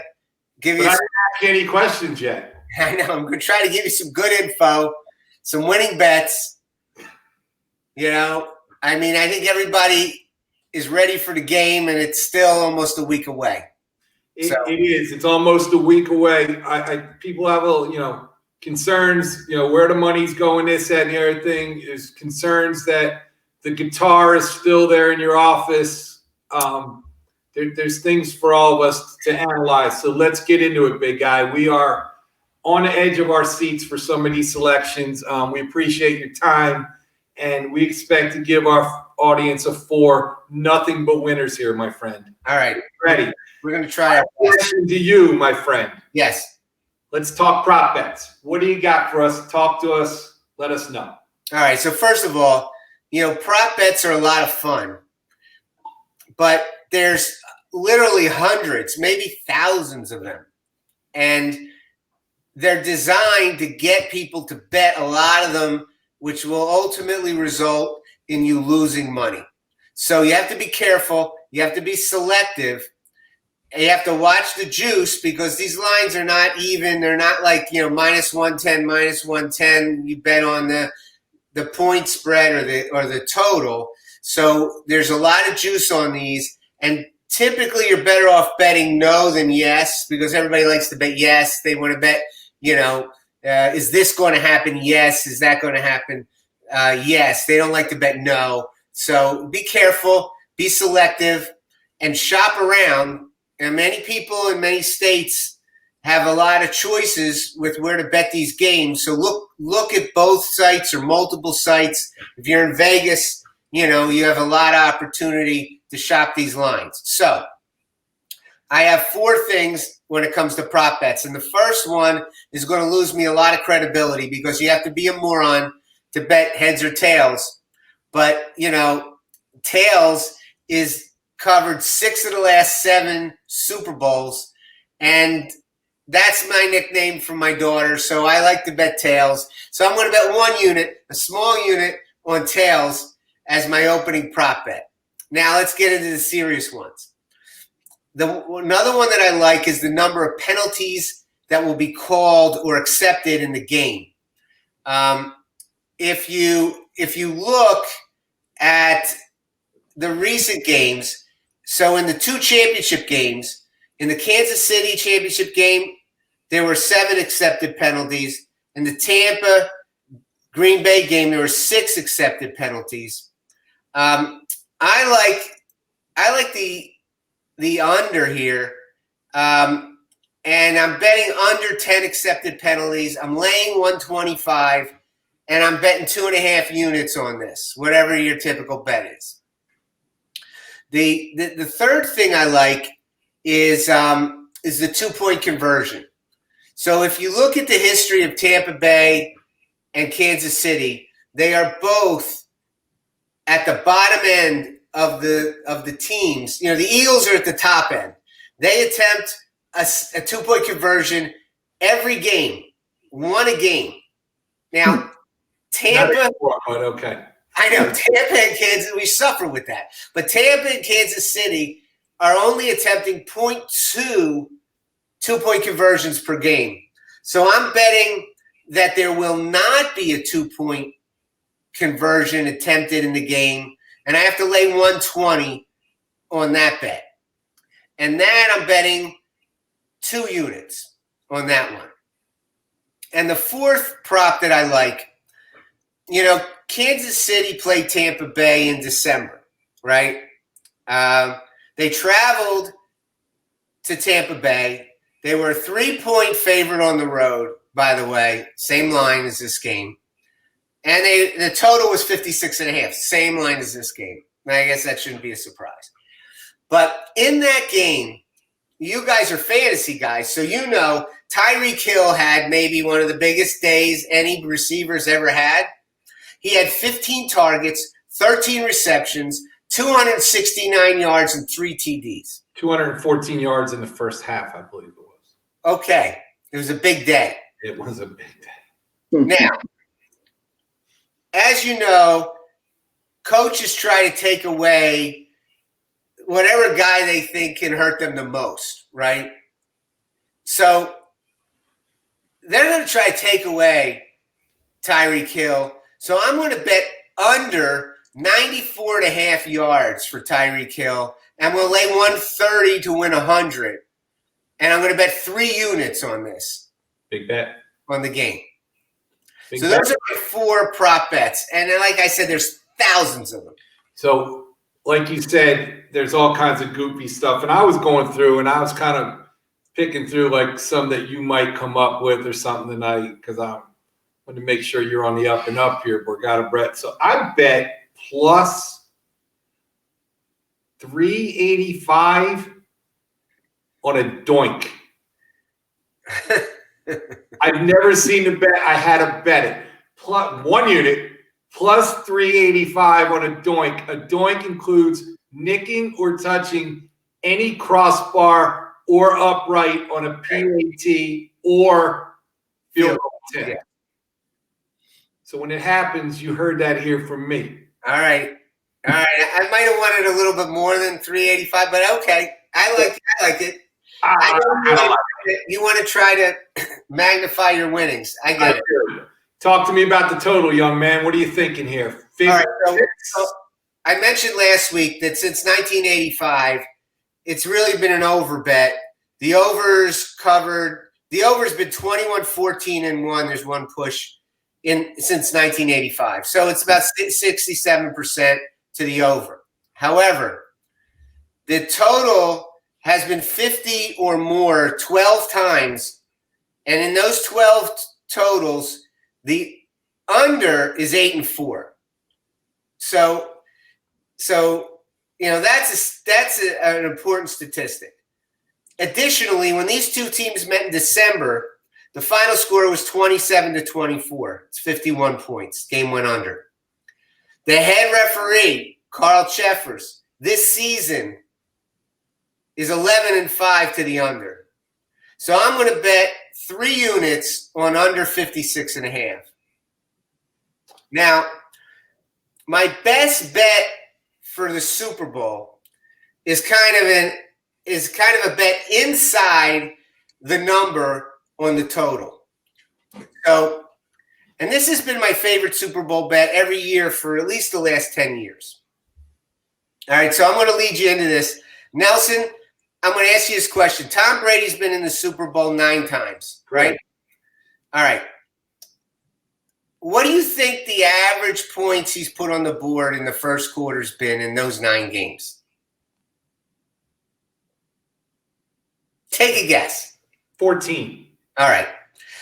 Speaker 2: any questions yet.
Speaker 5: I know. I'm going to try to give you some good info, some winning bets. I mean, I think everybody is ready for the game, and it's still almost a week away.
Speaker 2: It is. It's almost a week away. People have concerns. Where the money's going, this, that, and the other thing. Is concerns that the guitar is still there in your office. There's things for all of us to analyze. So let's get into it, big guy. We are on the edge of our seats for some of these selections. We appreciate your time, and we expect to give our audience a 4 nothing but winners here, my friend.
Speaker 5: All right.
Speaker 2: Ready?
Speaker 5: We're going to try it.
Speaker 2: Question to you, my friend.
Speaker 5: Yes.
Speaker 2: let's talk prop bets. What do you got for us? Talk to us. Let us know.
Speaker 5: All right. So first of all, prop bets are a lot of fun, but there's literally hundreds, maybe thousands of them. And they're designed to get people to bet a lot of them, which will ultimately result in you losing money. So you have to be careful. You have to be selective. And you have to watch the juice because these lines are not even. They're not like, minus 110, minus 110. You bet on the point spread or the total. So there's a lot of juice on these. And typically you're better off betting no than yes because everybody likes to bet yes. They want to bet, is this going to happen? Yes. Is that going to happen? Yes. They don't like to bet no. So be careful, be selective, and shop around. And many people in many states have a lot of choices with where to bet these games. So look at both sites or multiple sites. If you're in Vegas, you have a lot of opportunity to shop these lines. So I have 4 things when it comes to prop bets. And the first one is going to lose me a lot of credibility because you have to be a moron to bet heads or tails. But, tails is covered 6 of the last 7 Super Bowls. And that's my nickname for my daughter. So I like to bet tails. So I'm going to bet 1 unit, a small unit on tails as my opening prop bet. Now let's get into the serious ones. Another one that I like is the number of penalties that will be called or accepted in the game. If you look at the recent games, so in the 2 championship games, in the Kansas City championship game, there were 7 accepted penalties. In the Tampa Green Bay game, there were 6 accepted penalties. I like the under here, and I'm betting under 10 accepted penalties. I'm laying 125, and I'm betting 2.5 units on this, whatever your typical bet is. The third thing I like is the 2-point conversion. So if you look at the history of Tampa Bay and Kansas City, they are both at the bottom end of the teams. The Eagles are at the top end. They attempt a 2-point conversion every game, 1 a game. Now, Tampa.
Speaker 2: Not anymore, but okay.
Speaker 5: I know Tampa and Kansas, we suffer with that. But Tampa and Kansas City are only attempting 0.2 2-point conversions per game. So I'm betting that there will not be a 2-point conversion attempted in the game, and I have to lay 120 on that bet. And that I'm betting 2 units on that one. And the fourth prop that I like, Kansas City played Tampa Bay in December, right? They traveled to Tampa Bay. They were a 3-point favorite on the road, by the way. Same line as this game. And the total was 56.5. Same line as this game. I guess that shouldn't be a surprise. But in that game, you guys are fantasy guys, so Tyreek Hill had maybe one of the biggest days any receivers ever had. He had 15 targets, 13 receptions, 269 yards, and 3 TDs.
Speaker 2: 214 yards in the first half, I believe it was.
Speaker 5: Okay. It was a big day.
Speaker 2: It was a big day.
Speaker 5: Now, as you know, coaches try to take away whatever guy they think can hurt them the most, right? So they're going to try to take away Tyreek Hill. So I'm going to bet under 94.5 yards for Tyreek Hill. I'm going to lay 130 to win 100. And I'm going to bet 3 units on this.
Speaker 2: Big bet.
Speaker 5: On the game.
Speaker 2: Big
Speaker 5: so
Speaker 2: bet.
Speaker 5: those are my 4 prop bets. And then, like I said, there's thousands of them.
Speaker 2: So, like you said, there's all kinds of goofy stuff. And I was going through and I was kind of picking through like some that you might come up with or something tonight because I want to make sure you're on the up and up here, Borgata Brett. So I bet plus 385 on a doink. I've never seen a bet. I had to bet it. Plus 1 unit plus 385 on a doink. A doink includes nicking or touching any crossbar or upright on a PAT or field goal attempt.
Speaker 5: Yeah.
Speaker 2: So when it happens, you heard that here from me.
Speaker 5: All right. I might have wanted a little bit more than 385, but okay. I like it. I know you want to try to magnify your winnings. I get it.
Speaker 2: Talk to me about the total, young man. What are you thinking here?
Speaker 5: All right. So I mentioned last week that since 1985, it's really been an over bet. The over's been 21-14-1. There's one push since 1985. So it's about 67% to the over. However, the total has been 50 or more 12 times. And in those 12 totals, the under is 8-4. So that's an important statistic. Additionally, when these two teams met in December, the final score was 27-24. It's 51 points. Game went under. The head referee, Carl Cheffers, this season is 11-5 to the under. So I'm going to bet 3 units on under 56.5. Now, my best bet for the Super Bowl is kind of a bet inside the number on the total. So, and this has been my favorite Super Bowl bet every year for at least the last 10 years. All right, so I'm going to lead you into this. Nelson, I'm going to ask you this question. Tom Brady's been in the Super Bowl 9 times, right? All right. What do you think the average points he's put on the board in the first quarter's been in those 9 games? Take a guess.
Speaker 2: 14.
Speaker 5: All right.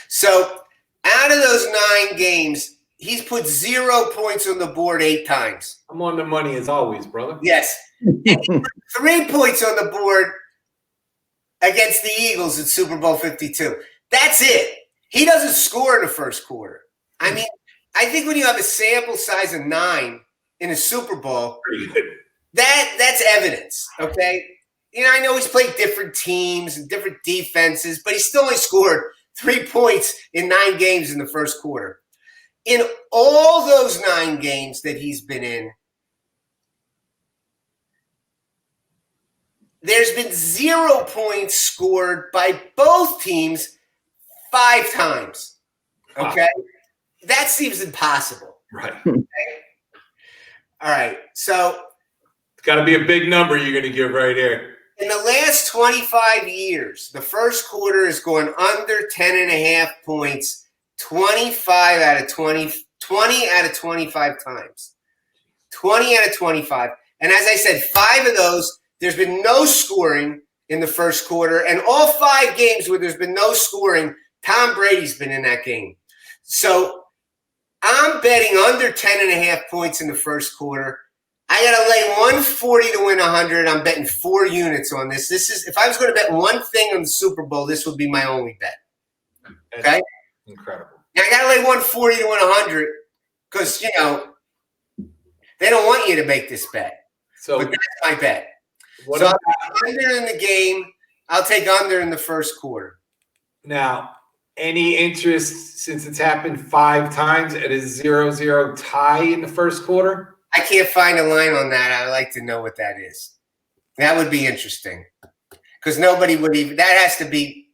Speaker 5: So out of those 9 games, he's put 0 points on the board 8 times.
Speaker 2: I'm on the money as always, brother.
Speaker 5: Yes. 3 points on the board against the Eagles in Super Bowl 52. That's it. He doesn't score in the first quarter. I mean, I think when you have a sample size of 9 in a Super Bowl, that's evidence, okay? You know, I know he's played different teams and different defenses, but he still only scored 3 points in 9 games in the first quarter. In all those 9 games that he's been in, there's been 0 points scored by both teams 5 times. Okay? That seems impossible.
Speaker 2: Right.
Speaker 5: Okay? All right. So
Speaker 2: it's got to be a big number you're going to give right here.
Speaker 5: In the last 25 years, the first quarter is going under 10.5 points 20 out of 25 times. 20 out of 25. And as I said, 5 of those, there's been no scoring in the first quarter. And all 5 games where there's been no scoring, Tom Brady's been in that game. So I'm betting under 10.5 points in the first quarter. I got to lay 140 to win 100. I'm betting 4 units on this. If I was going to bet one thing on the Super Bowl, this would be my only bet. Okay?
Speaker 2: Incredible.
Speaker 5: Now, I got to lay 140 to win 100 because, you know, they don't want you to make this bet. But that's my bet. So I'll take under in the game. I'll take under in the first quarter.
Speaker 2: Now, any interest since it's happened 5 times at a 0-0 tie in the first quarter?
Speaker 5: I can't find a line on that. I'd like to know what that is. That would be interesting because nobody would even – that has to be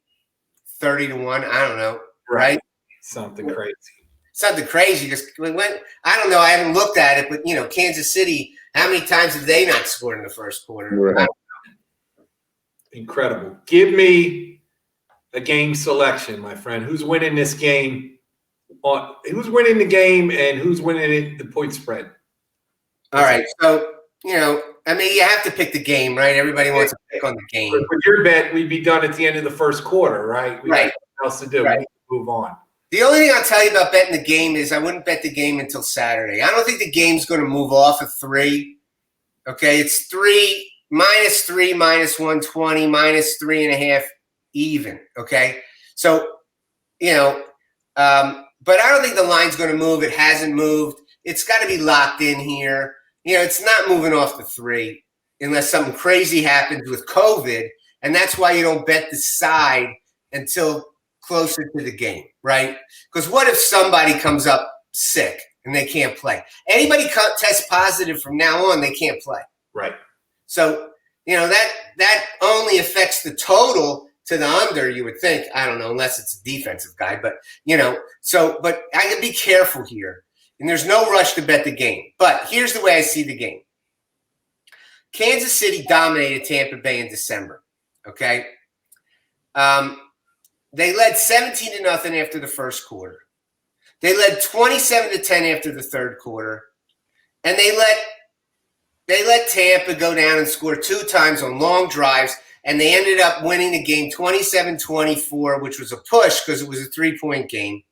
Speaker 5: 30 to 1. I don't know, right?
Speaker 2: Something crazy.
Speaker 5: Something crazy. Just when I don't know. I haven't looked at it, but, you know, Kansas City, how many times have they not scored in the first quarter?
Speaker 3: Right.
Speaker 2: Incredible. Give me a game selection, my friend. Who's winning this game? Who's winning the game and who's winning the point spread?
Speaker 5: All right. So, you know, I mean, you have to pick the game, right? Everybody wants to pick on the game.
Speaker 2: With your bet, we'd be done at the end of the first quarter, right? We got
Speaker 5: Right.
Speaker 2: nothing else to do.
Speaker 5: Right.
Speaker 2: We need to move on.
Speaker 5: The only thing I'll tell you about betting the game is I wouldn't bet the game until Saturday. I don't think the game's going to move off of 3. Okay, it's 3, -3, -120, -3.5 even. Okay, so but I don't think the line's going to move. It hasn't moved. It's got to be locked in here. It's not moving off the 3 unless something crazy happens with COVID, and that's why you don't bet the side until closer to the game, right? Because what if somebody comes up sick and they can't play? Anybody test positive from now on, they can't play.
Speaker 2: Right.
Speaker 5: So, that only affects the total to the under, you would think. I don't know, unless it's a defensive guy. But, but I can be careful here. And there's no rush to bet the game. But here's the way I see the game. Kansas City dominated Tampa Bay in December, okay? They led 17-0 after the first quarter. They led 27-10 after the third quarter. And they let Tampa go down and score 2 times on long drives, and they ended up winning the game 27-24, which was a push because it was a 3-point game.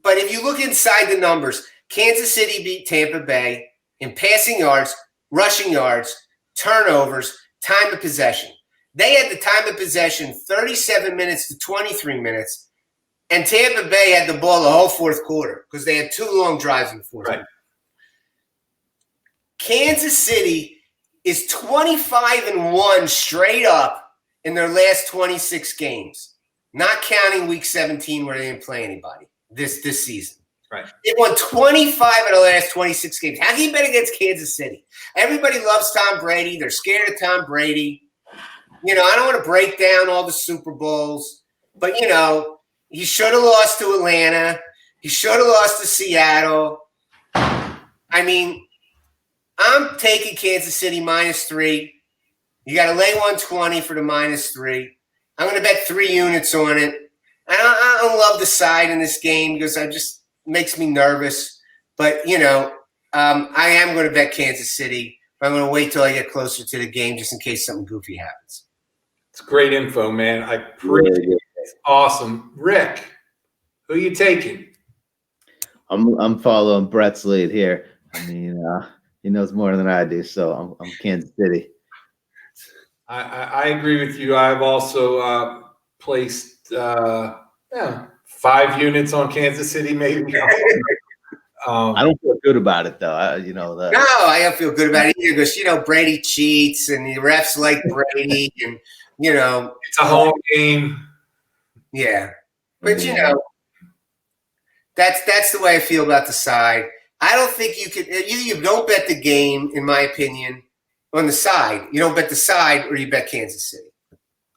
Speaker 5: But if you look inside the numbers, Kansas City beat Tampa Bay in passing yards, rushing yards, turnovers, time of possession. They had the time of possession 37 minutes to 23 minutes, and Tampa Bay had the ball the whole fourth quarter because they had 2 long drives in the fourth quarter. Kansas City is 25-1 straight up in their last 26 games, not counting week 17 where they didn't play anybody this season.
Speaker 2: Right.
Speaker 5: They won 25 of the last 26 games. How can you bet against Kansas City? Everybody loves Tom Brady. They're scared of Tom Brady. I don't want to break down all the Super Bowls, but, he should have lost to Atlanta. He should have lost to Seattle. I mean, I'm taking Kansas City -3. You got to lay 120 for the -3. I'm going to bet 3 units on it. I don't love the side in this game because it just makes me nervous. But, I am going to bet Kansas City. But I'm going to wait till I get closer to the game just in case something goofy happens.
Speaker 2: It's great info, man. I appreciate it. It's awesome. Rick, who are you taking?
Speaker 3: I'm following Brett's lead here. I mean, he knows more than I do, so I'm Kansas City.
Speaker 2: I agree with you. I've also placed 5 units on Kansas City, maybe.
Speaker 3: I don't feel good about it, though.
Speaker 5: No, I don't feel good about it either because, Brady cheats and the refs like Brady and,
Speaker 2: It's a home game.
Speaker 5: Yeah. But, that's the way I feel about the side. I don't think you could – you don't bet the game, in my opinion, on the side. You don't bet the side or you bet Kansas City.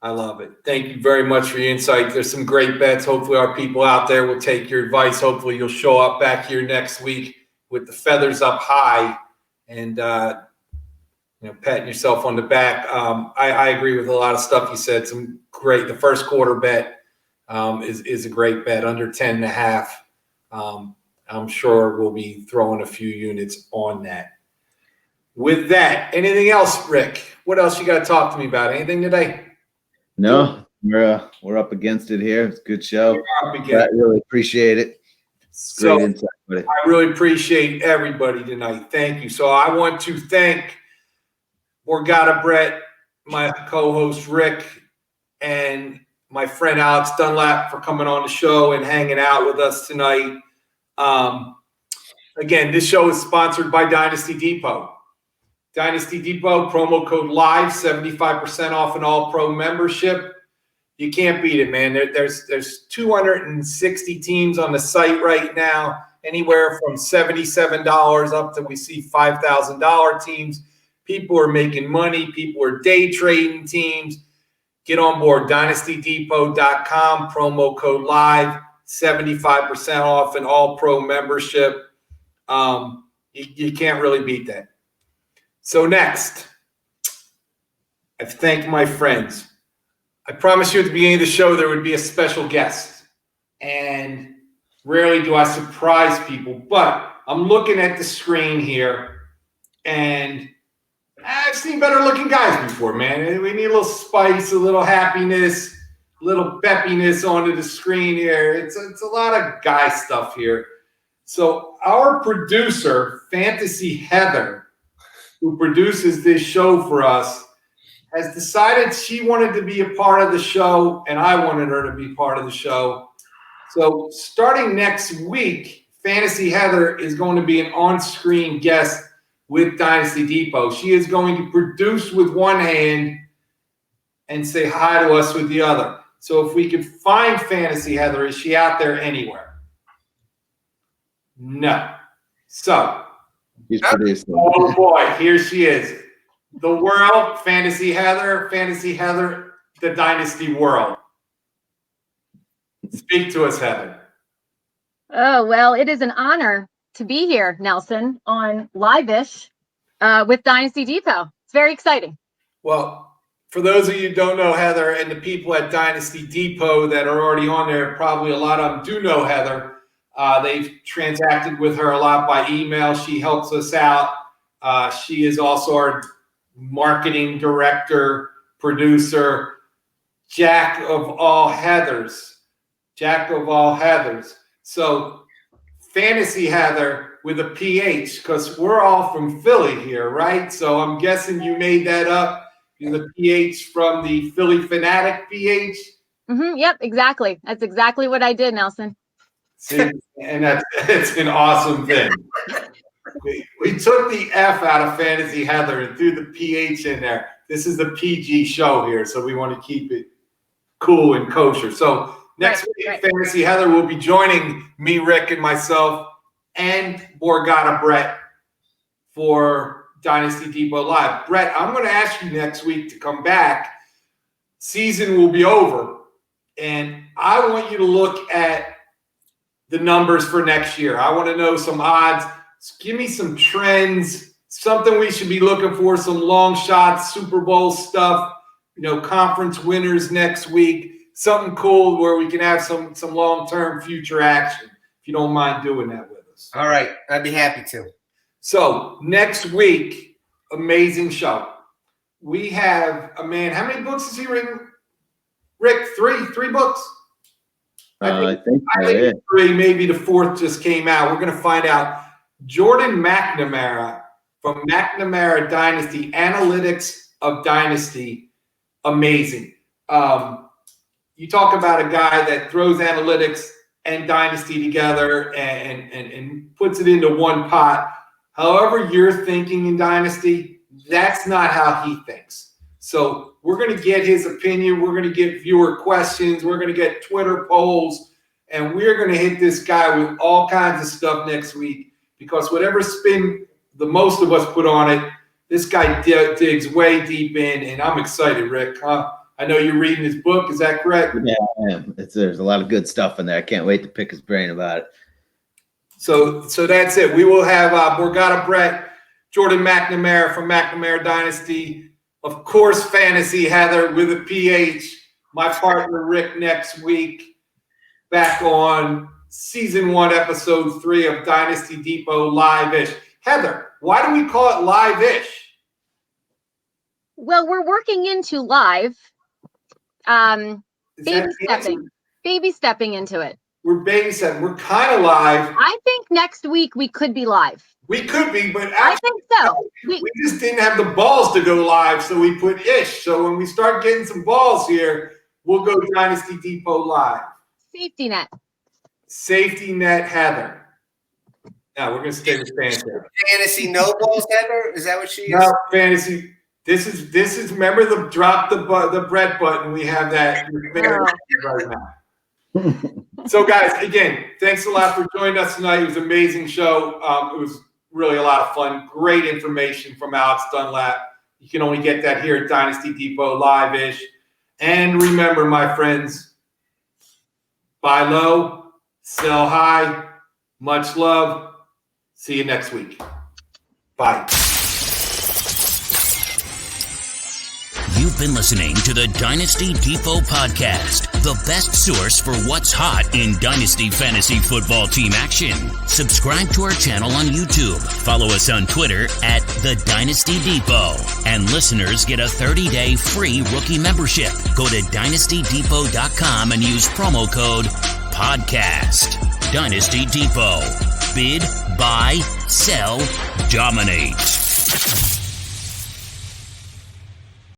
Speaker 2: I love it. Thank you very much for your insight. There's some great bets. Hopefully our people out there will take your advice. Hopefully you'll show up back here next week with the feathers up high and, patting yourself on the back. I agree with a lot of stuff you said. Some great – the first quarter bet is a great bet, under 10.5. I'm sure we'll be throwing a few units on that. With that, anything else, Rick? What else you got to talk to me about? Anything today?
Speaker 3: No, we're up against it here. It's a good show. I really appreciate it.
Speaker 2: So
Speaker 3: great insight, buddy.
Speaker 2: I really appreciate everybody tonight. Thank you. So I want to thank Borgata Brett, my co-host Rick, and my friend Alex Dunlap for coming on the show and hanging out with us tonight. Again, this show is sponsored by Dynasty Depot. Dynasty Depot, promo code LIVE, 75% off an all-pro membership. You can't beat it, man. There's 260 teams on the site right now, anywhere from $77 up to we see $5,000 teams. People are making money. People are day trading teams. Get on board, dynastydepot.com, promo code LIVE, 75% off an all-pro membership. You can't really beat that. So next, I thank my friends. I promised you at the beginning of the show there would be a special guest. And rarely do I surprise people, but I'm looking at the screen here, and I've seen better looking guys before, man. We need a little spice, a little happiness, a little peppiness onto the screen here. It's a lot of guy stuff here. So our producer, Fantasy Heather, who produces this show for us, has decided she wanted to be a part of the show, and I wanted her to be part of the show. So starting next week, Fantasy Heather is going to be an on-screen guest with Dynasty Depot. She is going to produce with one hand and say hi to us with the other. So if we could find Fantasy Heather, is she out there anywhere? No. So, oh boy, here she is. The world, Fantasy Heather, the Dynasty world. Speak to us, Heather.
Speaker 6: Oh, well, it is an honor to be here, Nelson, on Live-ish with Dynasty Depot. It's very exciting.
Speaker 2: Well, for those of you who don't know Heather, and the people at Dynasty Depot that are already on there, probably a lot of them do know Heather. They've transacted with her a lot by email. She helps us out. She is also our marketing director, producer, Jack of all Heathers. So Fantasy Heather with a PH, because we're all from Philly here, right? So I'm guessing you made that up. The PH from the Philly Fanatic PH.
Speaker 6: Yep, exactly. That's exactly what I did, Nelson.
Speaker 2: See, and it's an awesome thing. We took the F out of Fantasy Heather and threw the PH in there. This is the PG show here, so we want to keep it cool and kosher. So next week, Fantasy Heather will be joining me, Rick, and myself, and Borgata Brett for Dynasty Depot Live. Brett, I'm going to ask you next week to come back. Season will be over, and I want you to look at the numbers for next year. I want to know some odds. Give me some trends, something we should be looking for, some long shots, Super Bowl stuff, conference winners next week, something cool where we can have some long-term future action, if you don't mind doing that with us.
Speaker 5: All right. I'd be happy to.
Speaker 2: So next week, amazing show. We have a man. How many books has he written? Rick, three books? I think three, maybe the fourth just came out. We're going to find out. Jordan McNamara from McNamara Dynasty, Analytics of Dynasty. Amazing. You talk about a guy that throws analytics and Dynasty together and puts it into one pot. However you're thinking in Dynasty, that's not how he thinks. So we're going to get his opinion. We're going to get viewer questions. We're going to get Twitter polls. And we're going to hit this guy with all kinds of stuff next week, because whatever spin the most of us put on it, this guy digs way deep in, and I'm excited, Rick. I know you're reading his book. Is that correct?
Speaker 3: Yeah, I am. There's a lot of good stuff in there. I can't wait to pick his brain about it.
Speaker 2: So that's it. We will have Borgata Brett, Jordan McNamara from McNamara Dynasty, of course, Fantasy Heather with a PH, my partner Rick next week, back on Season 1, Episode 3 of Dynasty Depot Live-ish. Heather, why do we call it Live-ish?
Speaker 6: Well, we're working into live. Baby stepping into it.
Speaker 2: We're baby stepping. We're kind of live.
Speaker 6: I think next week we could be live.
Speaker 2: We could be, but
Speaker 6: I think so.
Speaker 2: We just didn't have the balls to go live, so we put ish. So when we start getting some balls here, we'll go Dynasty Depot Live.
Speaker 6: Safety net.
Speaker 2: Safety net, Heather. Now we're gonna stay with fantasy.
Speaker 5: Fantasy no balls, Heather? Is that what she is?
Speaker 2: No, fantasy. This is. Remember the drop the Brett button. We have that right now. So, guys, again, thanks a lot for joining us tonight. It was an amazing show. It was really a lot of fun. Great information from Alex Dunlap. You can only get that here at Dynasty Depot Live-ish. And remember, my friends, buy low, sell high. Much love. See you next week. Bye.
Speaker 1: You've been listening to the Dynasty Depot podcast, the best source for what's hot in Dynasty Fantasy Football team action. Subscribe to our channel on YouTube. Follow us on Twitter at the Dynasty Depot. And listeners get a 30-day free rookie membership. Go to dynastydepot.com and use promo code PODCAST. Dynasty Depot. Bid, buy, sell, dominate.